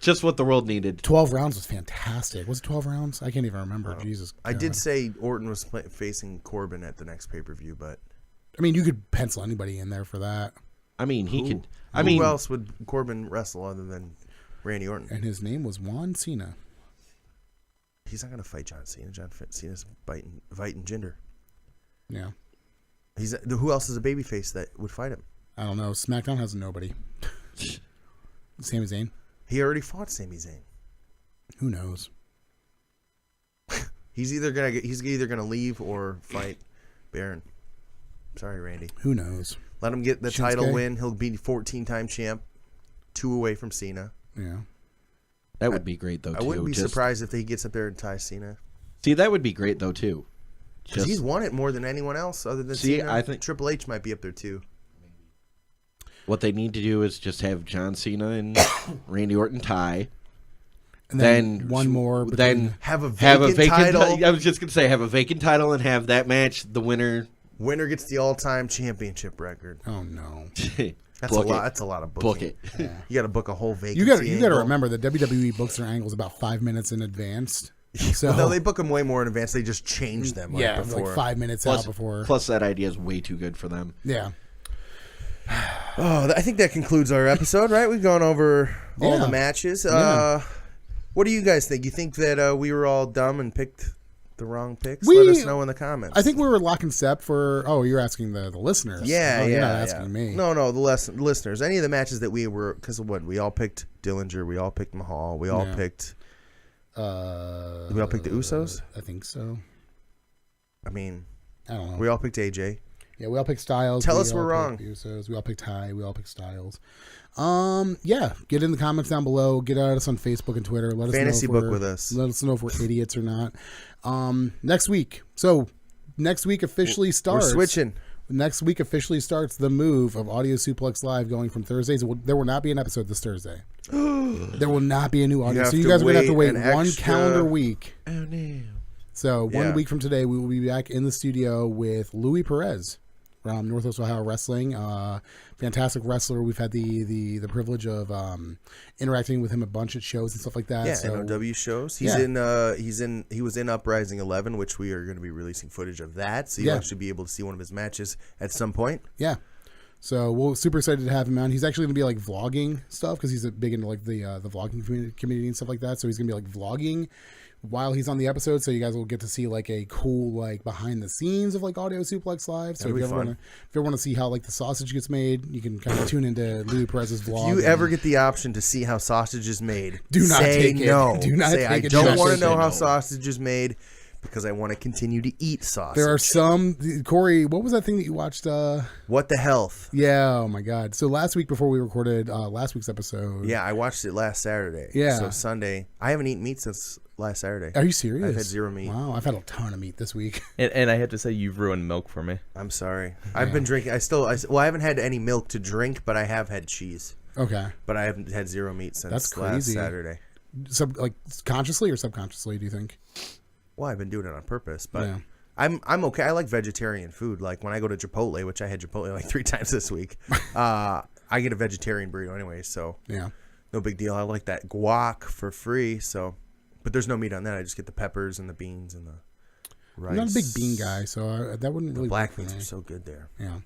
just what the world needed.
12 rounds was fantastic. Was it 12 rounds? I can't even remember. Jesus. God.
I did say Orton was facing Corbin at the next pay-per-view, but
I mean, you could pencil anybody in there for that.
I mean, who
else would Corbin wrestle other than Randy Orton?
And his name was Juan Cena.
He's not going to fight John Cena. John Cena's fighting Jinder.
Yeah.
Who else is a babyface that would fight him?
I don't know. SmackDown has nobody. Sami Zayn.
He already fought Sami Zayn.
Who knows?
He's either gonna leave or fight Baron. Sorry, Randy.
Who knows?
Let him get the title win. He'll be 14-time champ, 2 away from Cena.
Yeah.
That would be great, though, too.
I wouldn't be surprised if he gets up there and ties Cena.
See, that would be great, though, too.
Because he's won it more than anyone else other than Cena.
I think
Triple H might be up there, too.
What they need to do is just have John Cena and Randy Orton tie.
And then one more.
Then have a vacant title.
I was just going to say, have a vacant title and have that match. The winner
gets the all-time championship record.
Oh, no.
That's a lot. That's a lot of booking.
Book it.
Yeah.
You got to book a whole vacancy.
You got to remember that WWE books their angles about 5 minutes in advance. So
no, they book them way more in advance. They just change them. Before.
Like 5 minutes out before.
Plus, that idea is way too good for them.
Yeah.
Oh, I think that concludes our episode, right? We've gone over all the matches. What do you guys think? You think that we were all dumb and picked the wrong picks? Let us know in the comments.
I think we were lock and step for. Oh, you're asking the listeners.
Yeah,
you're not asking me.
No, the listeners. Any of the matches that we were, because of what we all picked Dillinger, we all picked Mahal, we all picked. We all picked the Usos.
I think so.
I mean,
I don't know.
We all picked AJ.
Yeah, we all picked Styles.
Tell us we're wrong.
Usos. We all picked Ty. We all picked Styles. Yeah, get in the comments down below. Get at us on Facebook and Twitter. Let us
Fantasy
know
book with us.
Let us know if we're idiots or not. Next week. So next week officially starts.
We're switching.
Next week officially starts the move of Audio Suplex Live going from Thursdays. There will not be an episode this Thursday. There will not be a new audio. So you guys are going to have to wait one calendar week.
Oh, no.
So 1 week from today, we will be back in the studio with Louis Perez from Northwest Ohio Wrestling. Fantastic wrestler. We've had the privilege of interacting with him a bunch at shows and stuff like that.
Yeah, NOW shows. He was in Uprising 11, which we are going to be releasing footage of that. So you'll actually be able to see one of his matches at some point.
Yeah. So we're super excited to have him on. He's actually going to be like vlogging stuff because he's big into like the vlogging community and stuff like that. So he's going to be like vlogging while he's on the episode. So you guys will get to see like a cool like behind the scenes of like Audio Suplex Live. So if you ever want to see how like the sausage gets made, you can kind of tune into Louis Perez's vlog.
If you ever get the option to see how sausage is made,
do not take
no.
it. Do not
say,
take
I
it.
don't want to know how sausage is made because I want to continue to eat sausage.
There are some, Corey, what was that thing that you watched?
What the Health?
Yeah, oh my God. So last week before we recorded last week's episode.
Yeah, I watched it last Saturday.
Yeah.
So Sunday, I haven't eaten meat since last Saturday.
Are you serious?
I've had zero meat.
Wow, I've had a ton of meat this week.
And I have to say, you've ruined milk for me.
I'm sorry. I've been drinking. I haven't had any milk to drink, but I have had cheese.
Okay.
But I haven't had zero meat since
That's
last
crazy.
Saturday.
Like consciously or subconsciously, do you think?
Well, I've been doing it on purpose, but
Yeah.
I'm okay. I like vegetarian food. Like when I go to Chipotle, which I had Chipotle like 3 times this week, I get a vegetarian burrito anyway, so
Yeah.
no big deal. I like that guac for free, so but there's no meat on that. I just get the peppers and the beans and the rice.
I'm not a big bean guy, so that wouldn't really
Black
work for
beans
me.
are so good there.
Yeah.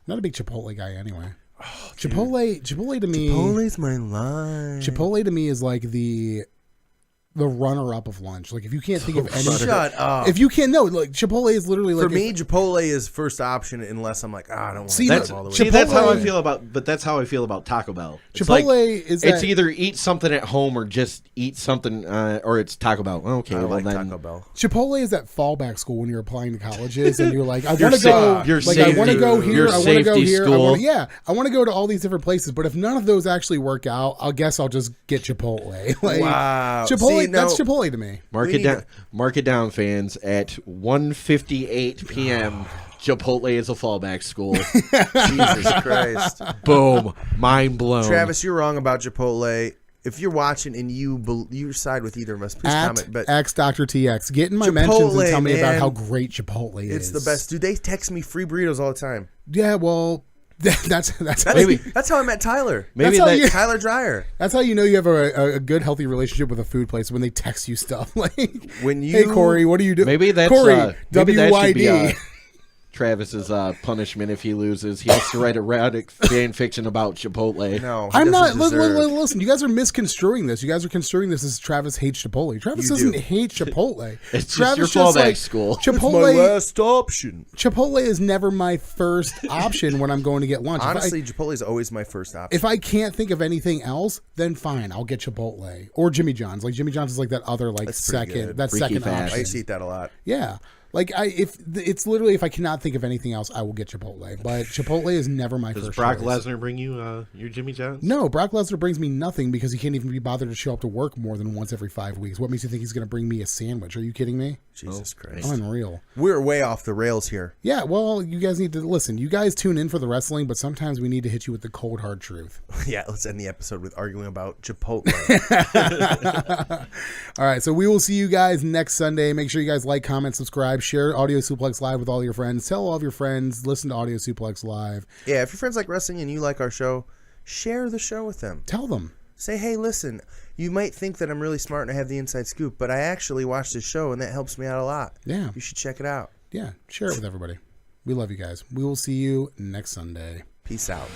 Not a big Chipotle guy anyway. Chipotle to me.
Chipotle's my life.
Chipotle to me is like the runner-up of lunch. Like if you can't think of any,
Shut up.
if you can't like Chipotle is literally like
For me, Chipotle is first option unless I'm like, I don't want
See,
to
that's-
go all the way.
See, that's how I
Chipotle-
feel about. But that's how I feel about Taco Bell. It's
Chipotle
like,
is
it's
that-
either eat something at home or just eat something, or it's Taco Bell. Okay,
I
well
like
then.
Taco Bell.
Chipotle is that fallback school when you're applying to colleges and you're like, I
You're
want to go.
safe- you're
Like I want to
safety-
go here.
your
I want to go
safety
here.
school.
I want to go to all these different places. But if none of those actually work out, I guess I'll just get Chipotle. Like,
Wow.
Chipotle.
See,
That's
no-
Chipotle to me.
Mark it down, fans. At 1:58 p.m., Chipotle is a fallback school.
Jesus Christ.
Boom, mind blown.
Travis, you're wrong about Chipotle. If you're watching and you side with either of us, please comment. But
X Dr. TX, get in my mentions and
Chipotle,
tell me about
man.
how great Chipotle is.
it's the best. Dude, they text me free burritos all the time.
Yeah, well, that's
That's how I met Tyler.
Maybe
how
that.
you-
Tyler Dreyer.
That's how you know you have a good, healthy relationship with a food place when they text you stuff like,
When
"Hey
you-
Corey, what do you do?"
Maybe that's
Corey,
maybe that should be,
WYD.
Travis's punishment if he loses. He has to write erotic fan fiction about Chipotle.
No, he
I'm not.
doesn't deserve-
Listen, you guys are misconstruing this. You guys are construing this as Travis hates Chipotle. Travis
You
doesn't
do.
hate Chipotle.
It's
Travis
just your fallback
like,
school.
It's my
Chipotle.
last option.
Chipotle is never my first option when I'm going to get lunch.
Honestly, Chipotle is always my first option.
If I can't think of anything else, then fine, I'll get Chipotle or Jimmy John's. Like Jimmy John's is like that other like
That's pretty
second
good.
that
Freaky
second
fast.
I
option.
used to eat that a lot.
Yeah. Like it's literally if I cannot think of anything else, I will get Chipotle. But Chipotle is never my
Does
first
Brock
choice.
Lesnar bring you your Jimmy John's?
No, Brock Lesnar brings me nothing because he can't even be bothered to show up to work more than once every 5 weeks. What makes you think he's going to bring me a sandwich? Are you kidding me?
Jesus Christ.
Unreal.
We're way off the rails here.
Yeah, well, you guys need to listen. You guys tune in for the wrestling, but sometimes we need to hit you with the cold, hard truth.
Yeah, let's end the episode with arguing about Chipotle.
All right, so we will see you guys next Sunday. Make sure you guys like, comment, subscribe, share Audio Suplex Live with all your friends. Tell all of your friends, listen to Audio Suplex Live.
Yeah, if your friends like wrestling and you like our show, share the show with them.
Tell them.
Say, hey, listen, you might think that I'm really smart and I have the inside scoop, but I actually watch this show and that helps me out a lot.
Yeah.
You should check it out.
Yeah, share it with everybody. We love you guys. We will see you next Sunday.
Peace out.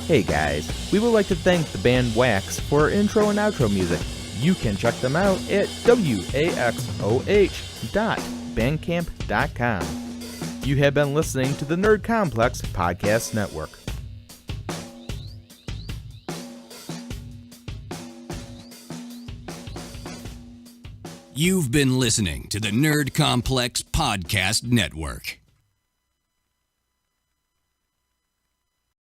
Hey guys, we would like to thank the band Wax for our intro and outro music. You can check them out at waxoh.bandcamp.com. You have been listening to the Nerd Complex Podcast Network.
You've been listening to the Nerd Complex Podcast Network.